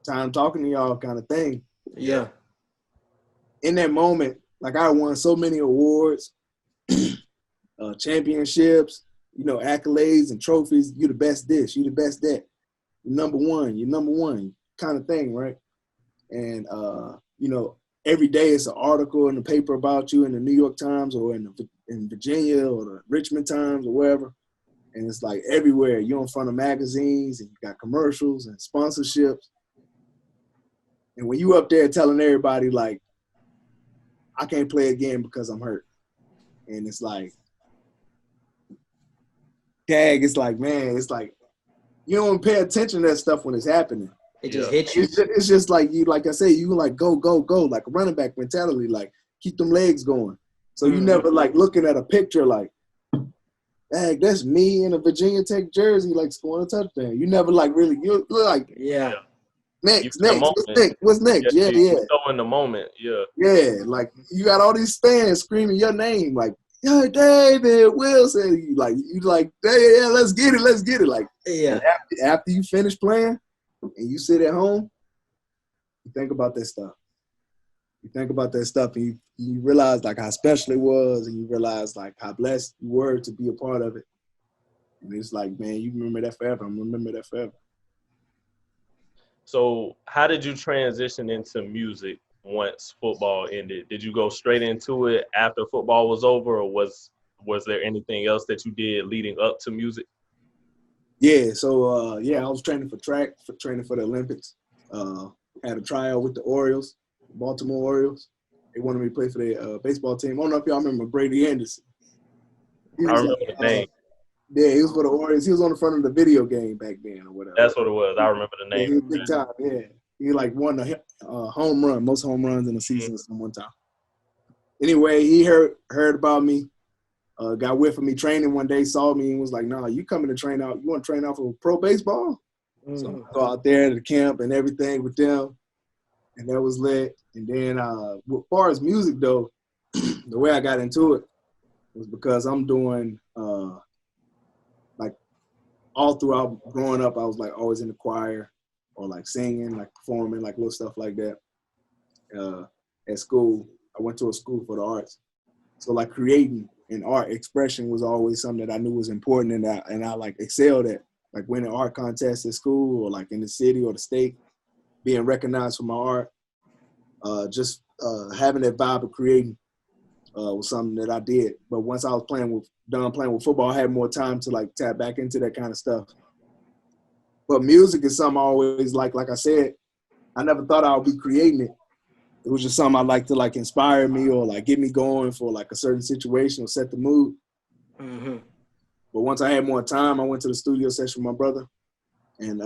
time talking to y'all kind of thing. Yeah. In that moment, like, I won so many awards, championships, you know, accolades and trophies. You the best this, you the best that. You're number one kind of thing, right? And, you know, every day it's an article in the paper about you in the New York Times or in Virginia or the Richmond Times or wherever. And it's like everywhere. You're in front of magazines and you got commercials and sponsorships. And when you up there telling everybody like, I can't play again because I'm hurt. And it's like, dag, it's like, man, it's like, you don't pay attention to that stuff when it's happening. It just hits you. It's just like you, like I say, you like go, like a running back mentality, like keep them legs going. So you never like looking at a picture like, dang, that's me in a Virginia Tech jersey, like scoring a touchdown. You never like really, you like, yeah. Next, what's next? Yeah. So in the moment, yeah, like you got all these fans screaming your name, like, yeah, David Wilson. You like, yeah, let's get it. Like, yeah. After you finish playing and you sit at home, you think about that stuff. And you realize like how special it was, and you realize like how blessed you were to be a part of it. And it's like, man, you remember that forever. I'm gonna remember that forever. So how did you transition into music once football ended? Did you go straight into it after football was over, or was there anything else that you did leading up to music? Yeah, so I was training for track, training for the Olympics. Had a tryout with the Orioles, Baltimore Orioles. They wanted me to play for their baseball team. I don't know if y'all remember Brady Anderson. I remember the name. Yeah, he was for the Orioles. He was on the front of the video game back then or whatever. That's what it was. I remember the name. Yeah, he was big time, yeah. He like won the home run, most home runs in a season at one time. Anyway, he heard about me, got whiff of me training one day, saw me and was like, nah, you coming to train out, you want to train out for pro baseball? So I go out there to the camp and everything with them, and that was lit. And then as far as music though, the way I got into it was because I'm doing like all throughout growing up, I was like always in the choir or like singing, like performing, like little stuff like that. At school, I went to a school for the arts. So like creating and art expression was always something that I knew was important, and I like excelled at, like winning art contests at school or like in the city or the state, being recognized for my art. Just having that vibe of creating was something that I did. But once I was done playing with football, I had more time to like tap back into that kind of stuff. But music is something I always like I said, I never thought I would be creating it. It was just something I like to like inspire me or like get me going for like a certain situation or set the mood. Mm-hmm. But once I had more time, I went to the studio session with my brother, and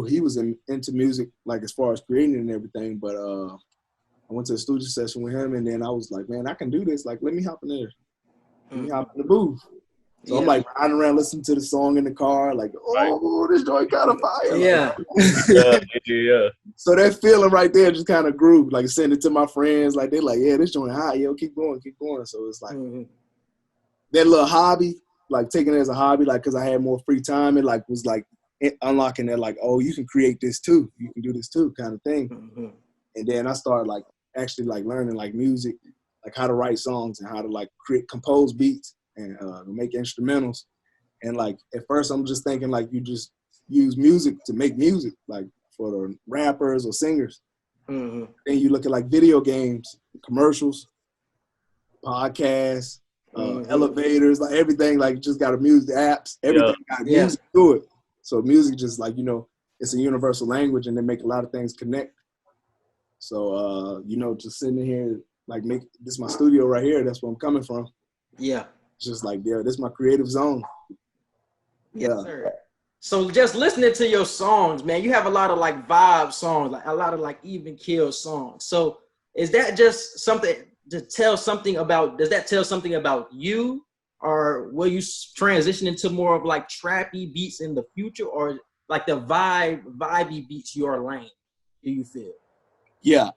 he was into music, like as far as creating and everything. But I went to the studio session with him, and then I was like, man, I can do this. Like, let me hop in there. Let me hop in the booth. So I'm like riding around listening to the song in the car, like, oh, this joint kind of fire. Yeah. Yeah. So that feeling right there just kind of grew. Like, send it to my friends. Like, they're like, yeah, this joint hot. Yo, keep going. So it's like that little hobby, like taking it as a hobby, like, because I had more free time. It like was like unlocking that, like, oh, you can create this too. You can do this too, kind of thing. Mm-hmm. And then I started like actually like learning like music, like how to write songs and how to like compose beats and make instrumentals. And like at first I'm just thinking like you just use music to make music, like for the rappers or singers. Mm-hmm. Then you look at like video games, commercials, podcasts, elevators, like everything, like just got a music apps, everything got music to it. So music just like, it's a universal language, and they make a lot of things connect. So, just sitting here, like this is my studio right here. That's where I'm coming from. Yeah. Just like, this is my creative zone. Yes, sir. So just listening to your songs, man, you have a lot of like vibe songs, like a lot of like even keel songs. So is that just something to tell something about, does that tell something about you, or will you transition into more of like trappy beats in the future, or like the vibey beats your lane, do you feel? Yeah.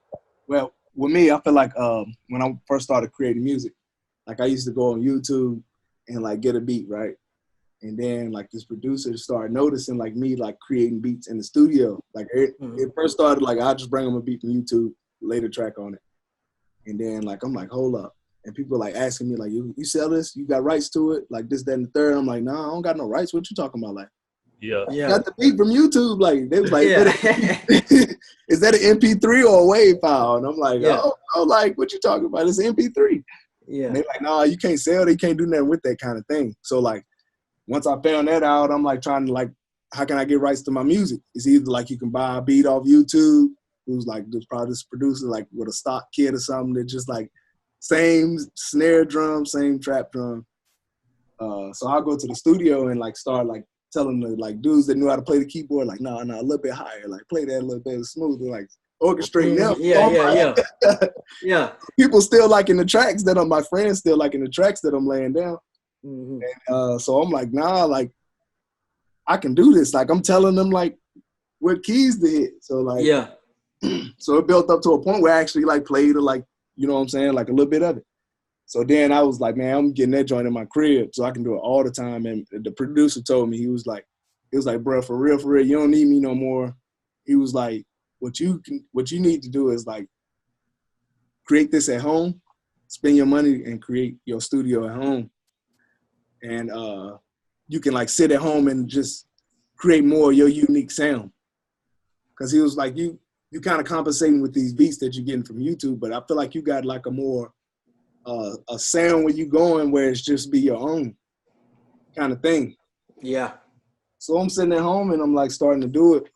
Well, with me, I feel like when I first started creating music, like I used to go on YouTube and like get a beat, right? And then like this producer started noticing like me like creating beats in the studio. Like it first started like I just bring them a beat from YouTube, lay the track on it. And then like I'm like, hold up. And people like asking me like, you sell this? You got rights to it? Like this, that, and the third. I'm like, nah, I don't got no rights. What you talking about? Like, Yeah. Got the beat from YouTube. Like they was like, Yeah. is that an MP3 or a WAV file? And I'm like, Yeah. oh, like what you talking about? It's an MP3. Yeah. And they're like, no, you can't sell. They can't do nothing with that kind of thing. So like, once I found that out, I'm like trying to like, how can I get rights to my music? It's either like you can buy a beat off YouTube. Who's like there's probably this producer like with a stock kit or something that just like same snare drum, same trap drum. So I'll go to the studio and like start like telling the like dudes that knew how to play the keyboard like no, a little bit higher, like play that a little bit smoother, like orchestrate them. Yeah. People still liking the tracks that my friends still liking the tracks that I'm laying down. Mm-hmm. And so I'm like, nah, like I can do this. Like I'm telling them like what keys to hit. So like so it built up to a point where I actually like played or like, you know what I'm saying, like a little bit of it. So then I was like, man, I'm getting that joint in my crib so I can do it all the time. And the producer told me, he was like, bro, for real, you don't need me no more. He was like, what you need to do is like create this at home, spend your money and create your studio at home. And you can like sit at home and just create more of your unique sound. Cause he was like, you kind of compensating with these beats that you're getting from YouTube, but I feel like you got like a more a sound where you going where it's just be your own kind of thing. Yeah. So I'm sitting at home and I'm like starting to do it.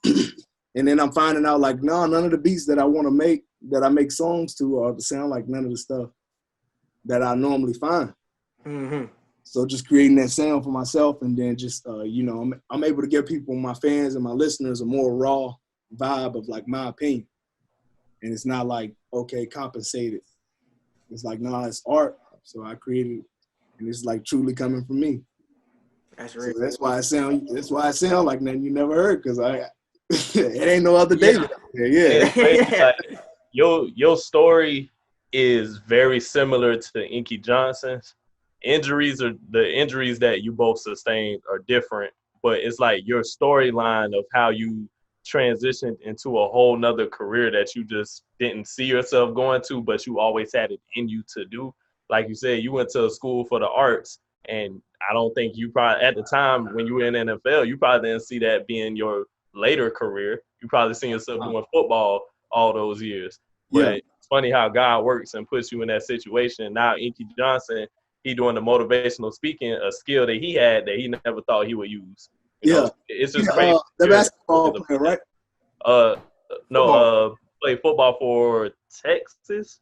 And then I'm finding out like, no, none of the beats that I want to make, that I make songs to are sound like none of the stuff that I normally find. Mm-hmm. So just creating that sound for myself and then just, you know, I'm able to give people, my fans and my listeners a more raw vibe of like my opinion. And it's not like, okay, compensated. It's like, nah, it's art. So I created it, and it's like truly coming from me. That's right. So that's why I sound like nothing you never heard, because it ain't no other day. Like, your story is very similar to Inky Johnson's. The injuries that you both sustained are different, but it's like your storyline of how you transitioned into a whole nother career that you just didn't see yourself going to, but you always had it in you to do. Like you said, you went to a school for the arts, and I don't think you probably, at the time when you were in NFL, you probably didn't see that being your later career. You probably seen yourself doing football all those years. But it's funny how God works and puts you in that situation. Now Inky Johnson, he doing the motivational speaking, a skill that he had that he never thought he would use. You know, it's just crazy. The basketball player, right? Played football for Texas.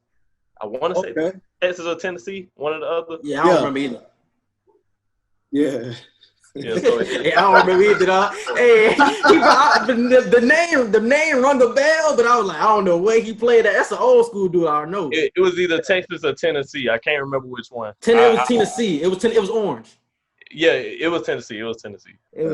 I want to say Texas or Tennessee, one or the other. Yeah, I don't remember either. Yeah. So I don't remember either. Hey, the name rung a bell, but I was like, I don't know where he played at. That's an old school dude. I don't know. It was either Texas or Tennessee. I can't remember which one. It was Tennessee. It was orange. Yeah, it was Tennessee. It was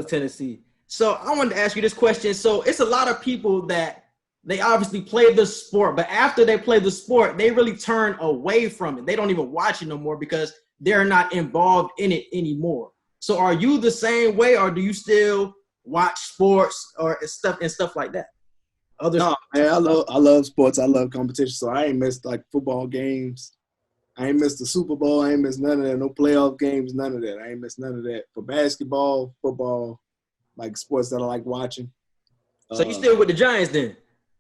Tennessee. So I wanted to ask you this question. So it's a lot of people that they obviously play the sport, but after they play the sport, they really turn away from it. They don't even watch it no more because they're not involved in it anymore. So are you the same way, or do you still watch sports or stuff like that? No, man, I love sports. I love competition. So I ain't missed like football games. I ain't missed the Super Bowl. I ain't missed none of that. No playoff games, none of that. I ain't missed none of that. For basketball, football, like sports that I like watching. So you still with the Giants then?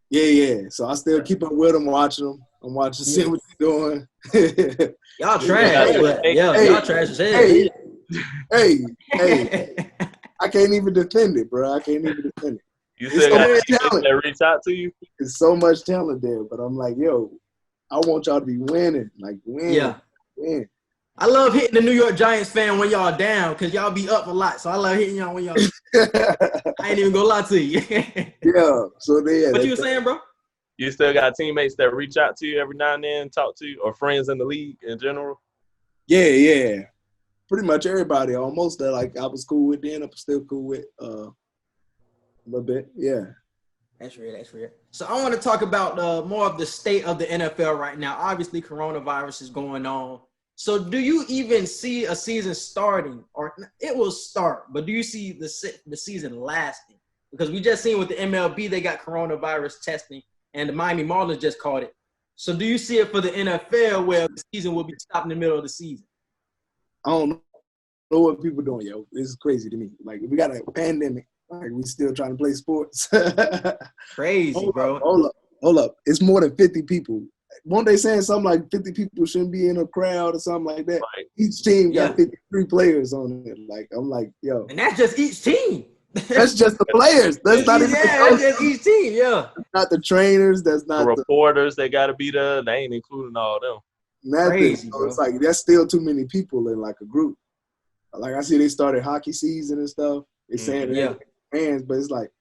Yeah. So I still keep up with them, watching them. I'm watching, seeing what they're doing. Y'all trash, but y'all trash as hell. Hey, I can't even defend it, bro. You still got teammates that reach out to you? There's so much talent there, but I'm like, yo, I want y'all to be winning. Like, win. I love hitting the New York Giants fan when y'all down because y'all be up a lot. So I love hitting y'all when y'all I ain't even gonna lie to you. So there. What you were saying, bro? You still got teammates that reach out to you every now and then, talk to you, or friends in the league in general? Yeah. Pretty much everybody, almost that like I was cool with then, I'm still cool with a little bit. Yeah. That's real. So I want to talk about more of the state of the NFL right now. Obviously, coronavirus is going on. So do you even see a season starting, or it will start, but do you see the season lasting? Because we just seen with the MLB, they got coronavirus testing, and the Miami Marlins just caught it. So do you see it for the NFL where the season will be stopped in the middle of the season? I don't know what people doing, yo. This is crazy to me. Like, we got a pandemic. Like we still trying to play sports. Crazy, bro. Hold up. It's more than 50 people. Weren't they saying something like 50 people shouldn't be in a crowd or something like that? Right. Each team got 53 players on it. Like I'm like, yo. And that's just each team. That's just the players. That's not even that's just each team, yeah. That's not the trainers. That's not the reporters. They got to be there. They ain't including all them. nothing. Crazy, So bro. it's like that's still too many people in like a group. Like I see they started hockey season and stuff. They're saying fans, but it's like,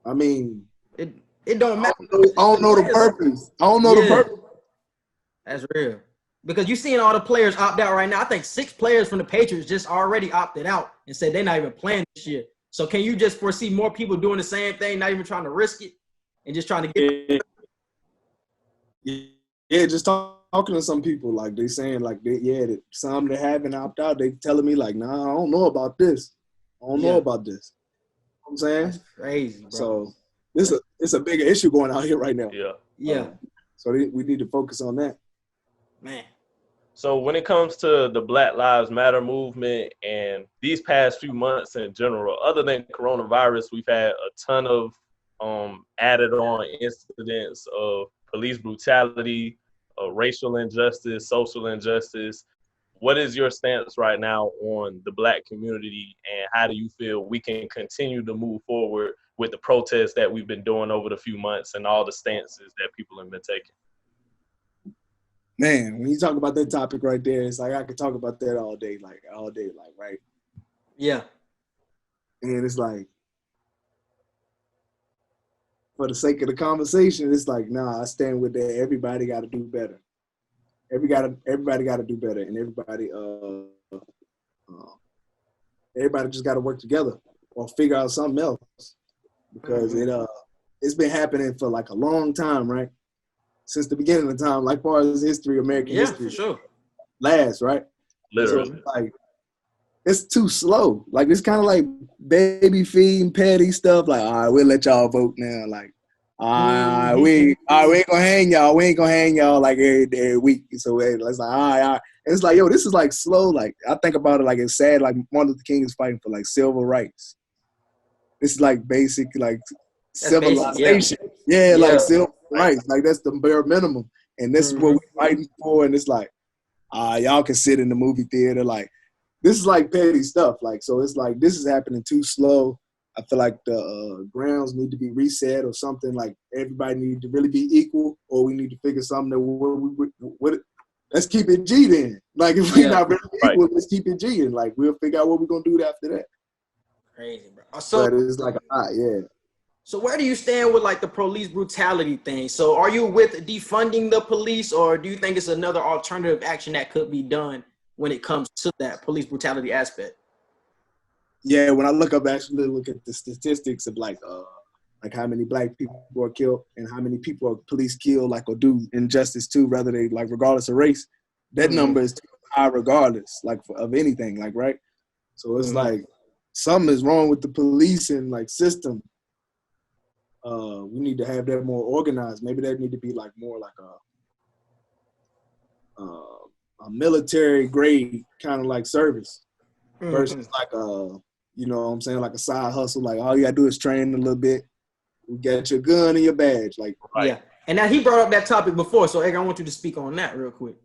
I mean, it don't matter. I don't know the purpose. I don't know the purpose. That's real. Because you're seeing all the players opt out right now. I think 6 players from the Patriots just already opted out and said they're not even playing this year. So can you just foresee more people doing the same thing, not even trying to risk it, and just trying to get Yeah, just talking to some people, like they saying like that some that haven't opted out, they telling me like, nah, I don't know about this. I don't know about this. You know what I'm saying? That's crazy, bro. So it's a bigger issue going out here right now. Yeah. So we need to focus on that. Man. So when it comes to the Black Lives Matter movement and these past few months in general, other than coronavirus, we've had a ton of added on incidents of police brutality, racial injustice, social injustice. What is your stance right now on the Black community, and how do you feel we can continue to move forward with the protests that we've been doing over the few months and all the stances that people have been taking? Man, when you talk about that topic right there, it's like I could talk about that all day, right? Yeah. And it's like, for the sake of the conversation, it's like, nah, I stand with that. Everybody got to do better. Everybody got to do better, and everybody just got to work together or figure out something else, because it's been happening for like a long time, right? Since the beginning of time, like far as history, American history, for sure. Last, right? Literally. So it's like, it's too slow. Like, it's kind of like baby feeding, petty stuff. Like, all right, we'll let y'all vote now. Like, all right, we ain't gonna hang y'all. We ain't gonna hang y'all like every week. So it's like, all right. And it's like, yo, this is like slow. Like, I think about it like it's sad. Like Martin Luther King is fighting for like civil rights. This is like basic, like civilization. Yeah, like civil rights. Like that's the bare minimum. And this is what we're fighting for. And it's like, y'all can sit in the movie theater. Like, this is like petty stuff. Like, so it's like, this is happening too slow. I feel like the grounds need to be reset or something. Like, everybody need to really be equal, or we need to figure something that let's keep it G then. Like, if we're not really equal, let's keep it G, and like we'll figure out what we're gonna do after that. Crazy, bro. So but it's like So where do you stand with like the police brutality thing? So are you with defunding the police, or do you think it's another alternative action that could be done when it comes to that police brutality aspect? Yeah, when I look at the statistics of like how many Black people are killed and how many people are police kill, like, or do injustice to, rather they like regardless of race, that number is too high regardless, like of anything, like, right? So it's like something is wrong with the police and like system. We need to have that more organized. Maybe that need to be like more like a military grade kind of like service versus like you know what I'm saying, like a side hustle. Like, all you gotta do is train a little bit. You get your gun and your badge. Like, yeah. And now he brought up that topic before, so Edgar, I want you to speak on that real quick.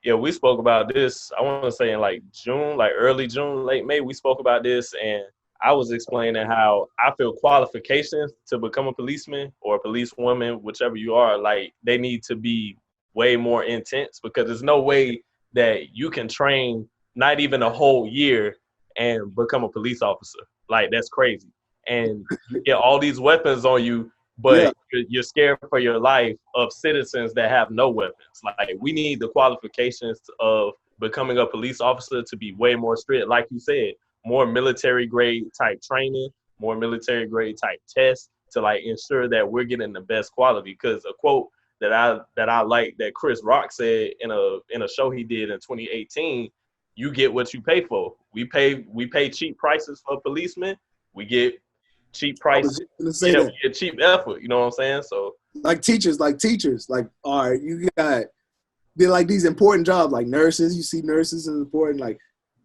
Yeah, we spoke about this, I want to say in like June, like early June, late May, we spoke about this, and I was explaining how I feel qualifications to become a policeman or a policewoman, whichever you are, like, they need to be way more intense, because there's no way that you can train not even a whole year and become a police officer. Like, that's crazy. And you get all these weapons on you, but you're scared for your life of citizens that have no weapons. Like, we need the qualifications of becoming a police officer to be way more strict. Like you said, more military grade type training, more military grade type tests to like ensure that we're getting the best quality. Because a quote that I like that Chris Rock said in a show he did in 2018, you get what you pay for. We pay cheap prices for policemen. We get cheap prices. We get cheap effort. You know what I'm saying? So like teachers, like all right, you got they're like these important jobs, like nurses. You see nurses is important. Like,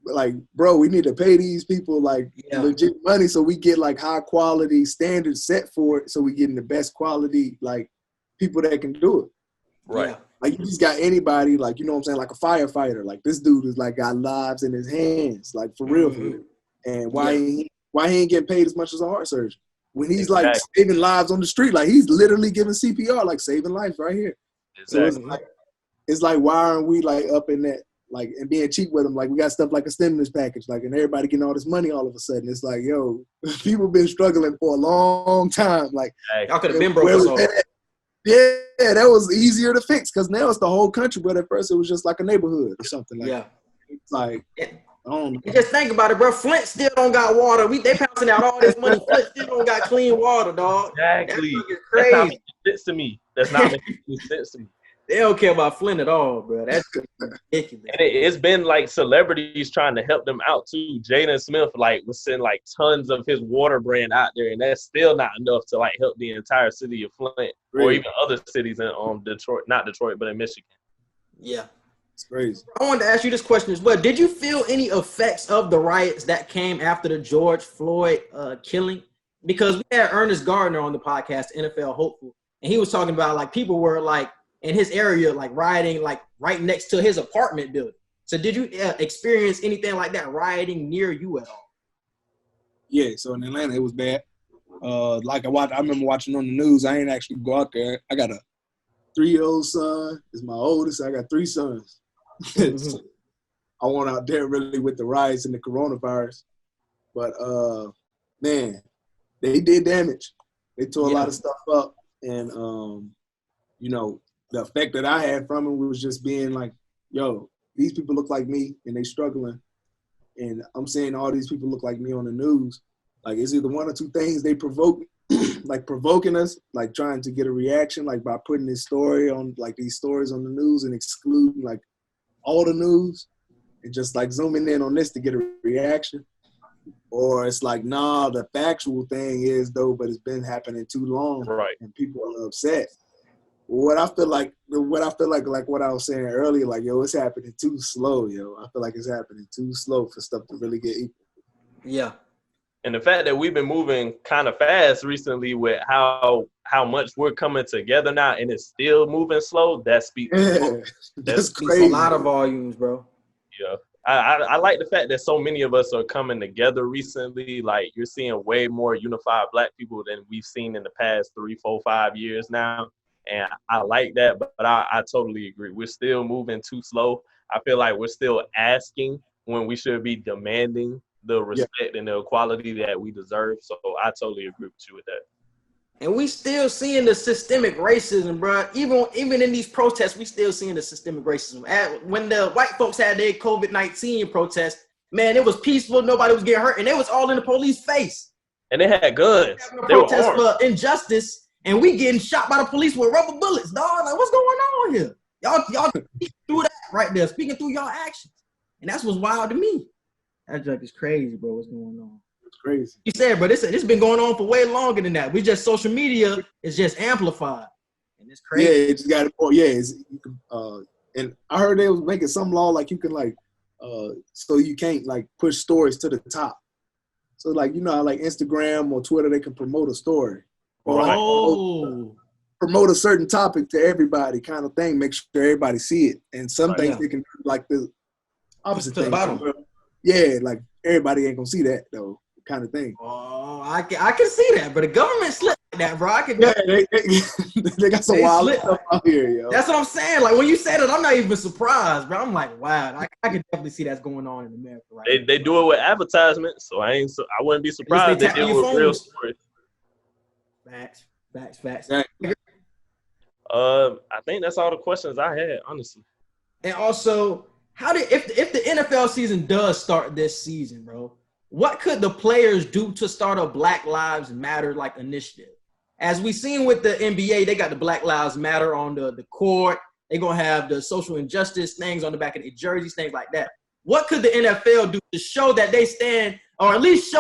like, bro, we need to pay these people like legit money so we get like high quality standards set for it, so we get in the best quality like people that can do it. Right. Yeah. Like you just got anybody, like, you know what I'm saying, like a firefighter. Like this dude is like got lives in his hands, like for real, for real. And why he ain't getting paid as much as a heart surgeon when he's like saving lives on the street? Like he's literally giving CPR, like saving lives right here. Exactly. So it's like why aren't we like up in that, like, and being cheap with them? Like we got stuff like a stimulus package, like, and everybody getting all this money all of a sudden. It's like, yo, people been struggling for a long time. Like y'all could have been broke us off. Yeah, that was easier to fix because now it's the whole country, but at first it was just like a neighborhood or something like that. It's like, I don't know. Just think about it, bro. Flint still don't got water. They pouncing out all this money. Flint still don't got clean water, dog. Exactly. That's crazy. That's not making sense to me. That's not making sense to me. They don't care about Flint at all, bro. That's ridiculous. And it's been like celebrities trying to help them out too. Jaden Smith like was sending like tons of his water brand out there, and that's still not enough to like help the entire city of Flint or even other cities in Detroit, not Detroit, but in Michigan. Yeah. It's crazy. I wanted to ask you this question as well. Did you feel any effects of the riots that came after the George Floyd killing? Because we had Ernest Gardner on the podcast, NFL Hopeful, and he was talking about like people were like in his area, like rioting, like right next to his apartment building. So did you experience anything like that rioting near you at all? Yeah, so in Atlanta, it was bad. Like I remember watching on the news. I ain't actually go out there. I got a 3-year-old son. It's my oldest. I got 3 sons. So I went out there really with the riots and the coronavirus. But, man, they did damage. They tore a lot of stuff up. And, you know, the effect that I had from it was just being like, yo, these people look like me and they struggling. And I'm saying all these people look like me on the news. Like it's either one or two things. They provoke, like provoking us, like trying to get a reaction, like by putting this story on, like these stories on the news and excluding like all the news and just like zooming in on this to get a reaction. Or it's like, nah, the factual thing is though, but it's been happening too long, right? And people are upset. What I feel like what I was saying earlier, like, yo, it's happening too slow, yo. I feel like it's happening too slow for stuff to really get equal. Yeah. And the fact that we've been moving kind of fast recently with how much we're coming together now and it's still moving slow, that speaks. That's crazy. A lot of volumes, bro. Yeah. I like the fact that so many of us are coming together recently. Like you're seeing way more unified Black people than we've seen in the past 3, 4, 5 years now. And I like that, but I totally agree. We're still moving too slow. I feel like we're still asking when we should be demanding the respect and the equality that we deserve. So I totally agree with you with that. And we still seeing the systemic racism, bro. Even in these protests, we still seeing the systemic racism. When the white folks had their COVID-19 protest, man, it was peaceful. Nobody was getting hurt, and they was all in the police face. And they had guns. They were protest for injustice. And we getting shot by the police with rubber bullets, dog. Like, what's going on here? Y'all through that right there, speaking through y'all actions. And that's what's wild to me. That junk is crazy, bro. What's going on? It's crazy. You said, bro, this been going on for way longer than that. We just social media is just amplified. And it's crazy. Yeah, it just got and I heard they was making some law like you can like so you can't like push stories to the top. So like, you know how like Instagram or Twitter they can promote a story. Or like promote a certain topic to everybody kind of thing, make sure everybody see it. And some things they can do like the opposite thing. Yeah, like everybody ain't gonna see that though, kind of thing. Oh, I can see that, but the government slipped like that, bro. They got some wild stuff out here, yo. That's what I'm saying. Like when you said it, I'm not even surprised, bro. I'm like, wow, I can definitely see that's going on in America right now. They do it with advertisements, so I wouldn't be surprised they do it with real stories. Facts. I think that's all the questions I had, honestly. And also, if the NFL season does start this season, bro, what could the players do to start a Black Lives Matter like initiative? As we seen with the NBA, they got the Black Lives Matter on the court. They're gonna have the social injustice things on the back of their jerseys, things like that. What could the NFL do to show that they stand, or at least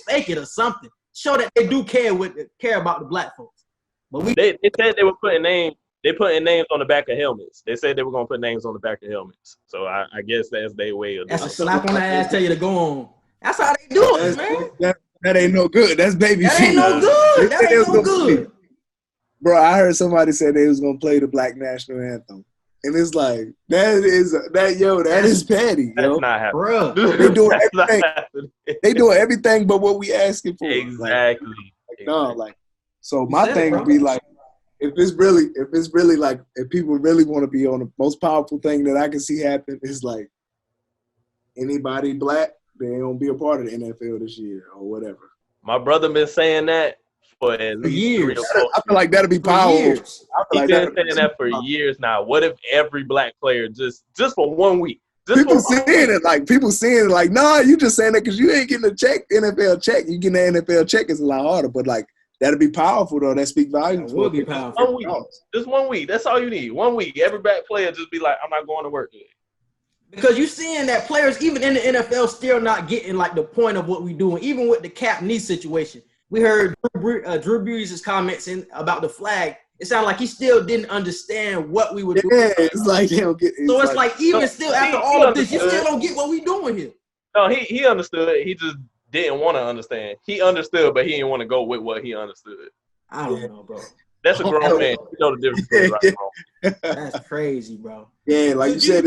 fake it or something? Show that they do care about the Black folks. But they said they were putting names They putting names on the back of helmets. They said they were gonna put names on the back of helmets. So I guess that's their way of doing it. That's a slap on the ass. Tell you to go on. That's how they do it, man. That ain't no good. That's baby That shit. ain't no good. That ain't no good. Bro, I heard somebody say they was gonna play the Black National Anthem, and it's like that is petty, yo. That's not happening. Bro, They doing everything. They doing everything but what we asking for. Exactly. So my thing would be like, if people really want to be on the most powerful thing that I can see happen is like anybody black, they ain't gonna be a part of the NFL this year or whatever. My brother been saying that for at least years. 3 or 4 I feel like that'll be powerful. He's been saying that for years now. What if every black player just for 1 week? People seeing it like, nah, you just saying that because you ain't getting a check, NFL check. You getting the NFL check is a lot harder, but like that'll be powerful though. That speak volumes. It will be powerful. 1 week. Just 1 week. That's all you need. 1 week. Every black player just be like, I'm not going to work today. Because you're seeing that players, even in the NFL, still not getting like the point of what we're doing. Even with the cap knee situation, we heard Drew Brees' comments about the flag. It sounded like he still didn't understand what we were doing. Yeah, it's like they don't get. So it's like even still after all of this, you still don't get what we doing here. No, he understood. He just didn't want to understand. He understood, but he didn't want to go with what he understood. I don't know, bro. That's a grown man. You know the difference between right and wrong. That's crazy, bro. Yeah, like you said,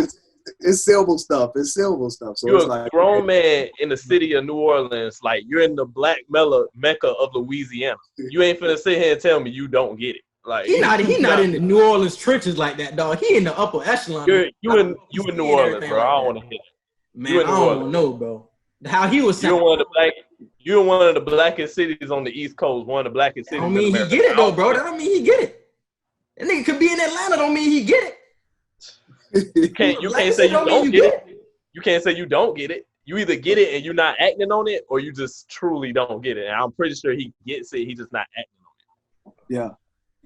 it's civil stuff. It's civil stuff. So you're it's like a grown man in the city of New Orleans. Like you're in the black Mecca of Louisiana. You ain't finna sit here and tell me you don't get it. Like he not in the New Orleans trenches like that, dog. He in the upper echelon. You in New Orleans, bro. I don't want to hear it. Man, I don't know, bro. How he was saying. You're in one of the blackest cities on the East Coast. One of the blackest cities. I don't mean he get it though, bro. That don't mean he get it. That nigga could be in Atlanta. Don't mean he get it. You can't say you don't get it. You can't say you don't get it. You either get it and you're not acting on it, or you just truly don't get it. And I'm pretty sure he gets it. He's just not acting on it.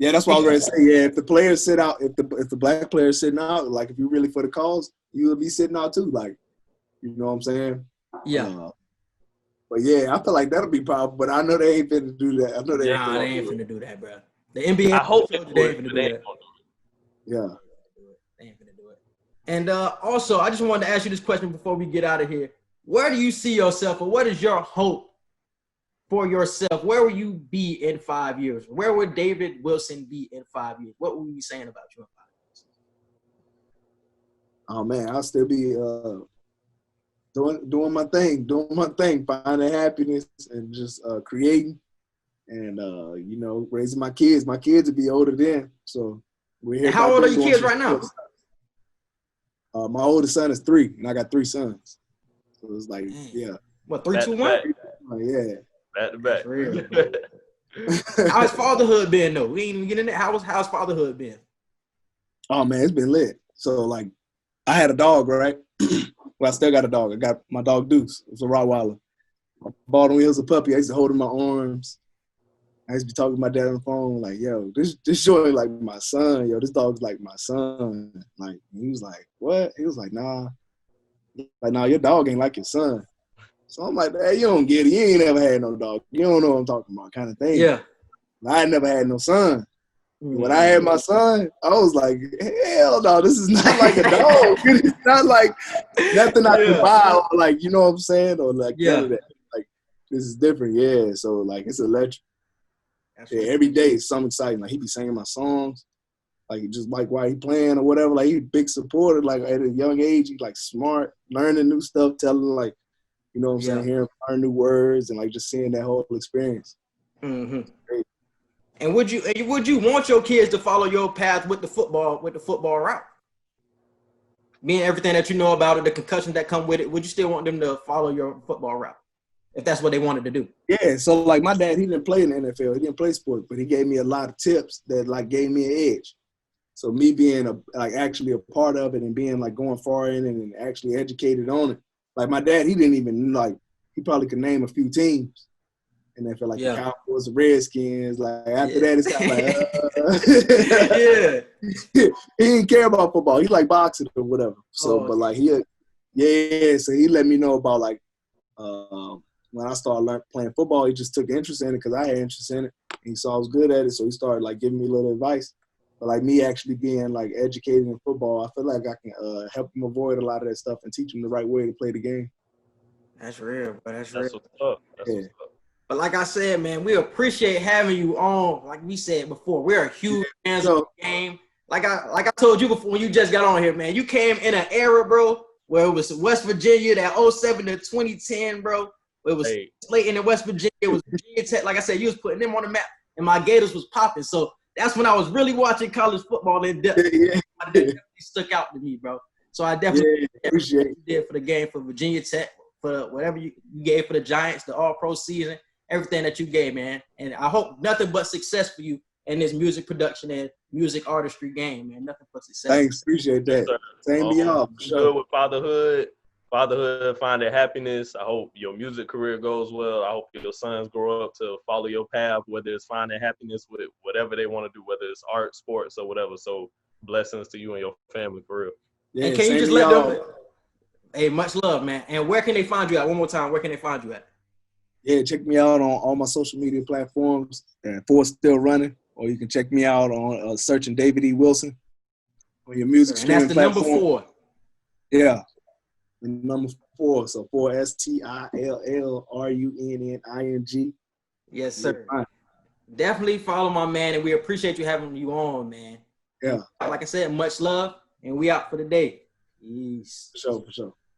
Yeah, that's what I was going to say. Yeah, if the players sit out, if the black players sitting out, like if you're really for the cause, you will be sitting out too. Like, you know what I'm saying? Yeah. But yeah, I feel like that'll be powerful. But I know they ain't finna do that. I know they ain't finna do that, bro. The NBA. I hope they ain't finna do that. Yeah. They ain't finna do it. And also, I just wanted to ask you this question before we get out of here. Where do you see yourself, or what is your hope for yourself? Where will you be in 5 years? Where would David Wilson be in 5 years? What will we be saying about you in 5 years? Oh man, I'll still be doing my thing, finding happiness and just creating and raising my kids. My kids will be older then, so we're here. How old are your kids right now? My oldest son is 3, and I got 3 sons. So it's like, yeah. What, 3, 2, 1? Yeah. Back to back. Real. How's fatherhood been though? We ain't even getting it. How's fatherhood been? Oh man, it's been lit. So like, I had a dog, right? Well, I still got a dog. I got my dog Deuce. It's a Rottweiler. I bought him when he was a puppy. I used to hold him in my arms. I used to be talking to my dad on the phone, like, yo, this showing like my son. Yo, this dog's like my son. Like, he was like, what? He was like, nah. Like, nah, your dog ain't like your son. So I'm like, hey, you don't get it. You ain't never had no dog. You don't know what I'm talking about, kind of thing. Yeah. I ain't never had no son. When I had my son, I was like, hell no, this is not like a dog. It's not like nothing I can buy, or like, you know what I'm saying? Or like, like, this is different. Yeah, so like, it's electric. Yeah, every day it's something exciting. Like, he be singing my songs. Like, just like while he playing or whatever. Like, he a big supporter. Like, at a young age, he like smart, learning new stuff, telling like, you know what I'm saying, hearing, learn new words, and like just seeing that whole experience. Mm-hmm. And would you want your kids to follow your path with the football route? Being everything that you know about it, the concussions that come with it, would you still want them to follow your football route if that's what they wanted to do? Yeah. So like my dad, he didn't play in the NFL. He didn't play sports, but he gave me a lot of tips that like gave me an edge. So me being actually a part of it and being like going far in and actually educated on it. Like my dad, he didn't even he probably could name a few teams. And then feel like the Cowboys, the Redskins. Like after that, it's kind of like, he didn't care about football. He like boxing or whatever. So, but like so he let me know about like when I started playing football. He just took interest in it because I had interest in it. He saw I was good at it, so he started like giving me a little advice. But like me actually being like educated in football, I feel like I can help them avoid a lot of that stuff and teach them the right way to play the game. That's real, but that's real. That's what's up. That's what's up. But like I said, man, we appreciate having you on. Like we said before, we're huge fans of the game. Like I told you before when you just got on here, man, you came in an era, bro, where it was West Virginia, that 07 to 2010, bro. It was Slayton in West Virginia. It was Virginia Tech. Like I said, you was putting them on the map, and my Gators was popping. So that's when I was really watching college football in depth. It definitely stuck out to me, bro. So I definitely appreciate what you did for the game, for Virginia Tech, for whatever you gave for the Giants, the All-Pro season, everything that you gave, man. And I hope nothing but success for you in this music production and music artistry game, man. Nothing but success. Thanks, appreciate that. Same to y'all. Good with fatherhood, finding happiness. I hope your music career goes well. I hope your sons grow up to follow your path, whether it's finding happiness with whatever they want to do, whether it's art, sports, or whatever. So blessings to you and your family, for real. Yeah, and can you just let them – hey, much love, man. And where can they find you at? One more time, where can they find you at? Yeah, check me out on all my social media platforms. Force Still Running. Or you can check me out on searching David E. Wilson on your music streaming platform. And that's the number 4. Yeah, the number 4. So 4 STILLRUNNING. Yes, sir. Definitely follow my man, and we appreciate you having you on, man. Yeah. Like I said, much love, and we out for the day. Peace. For sure.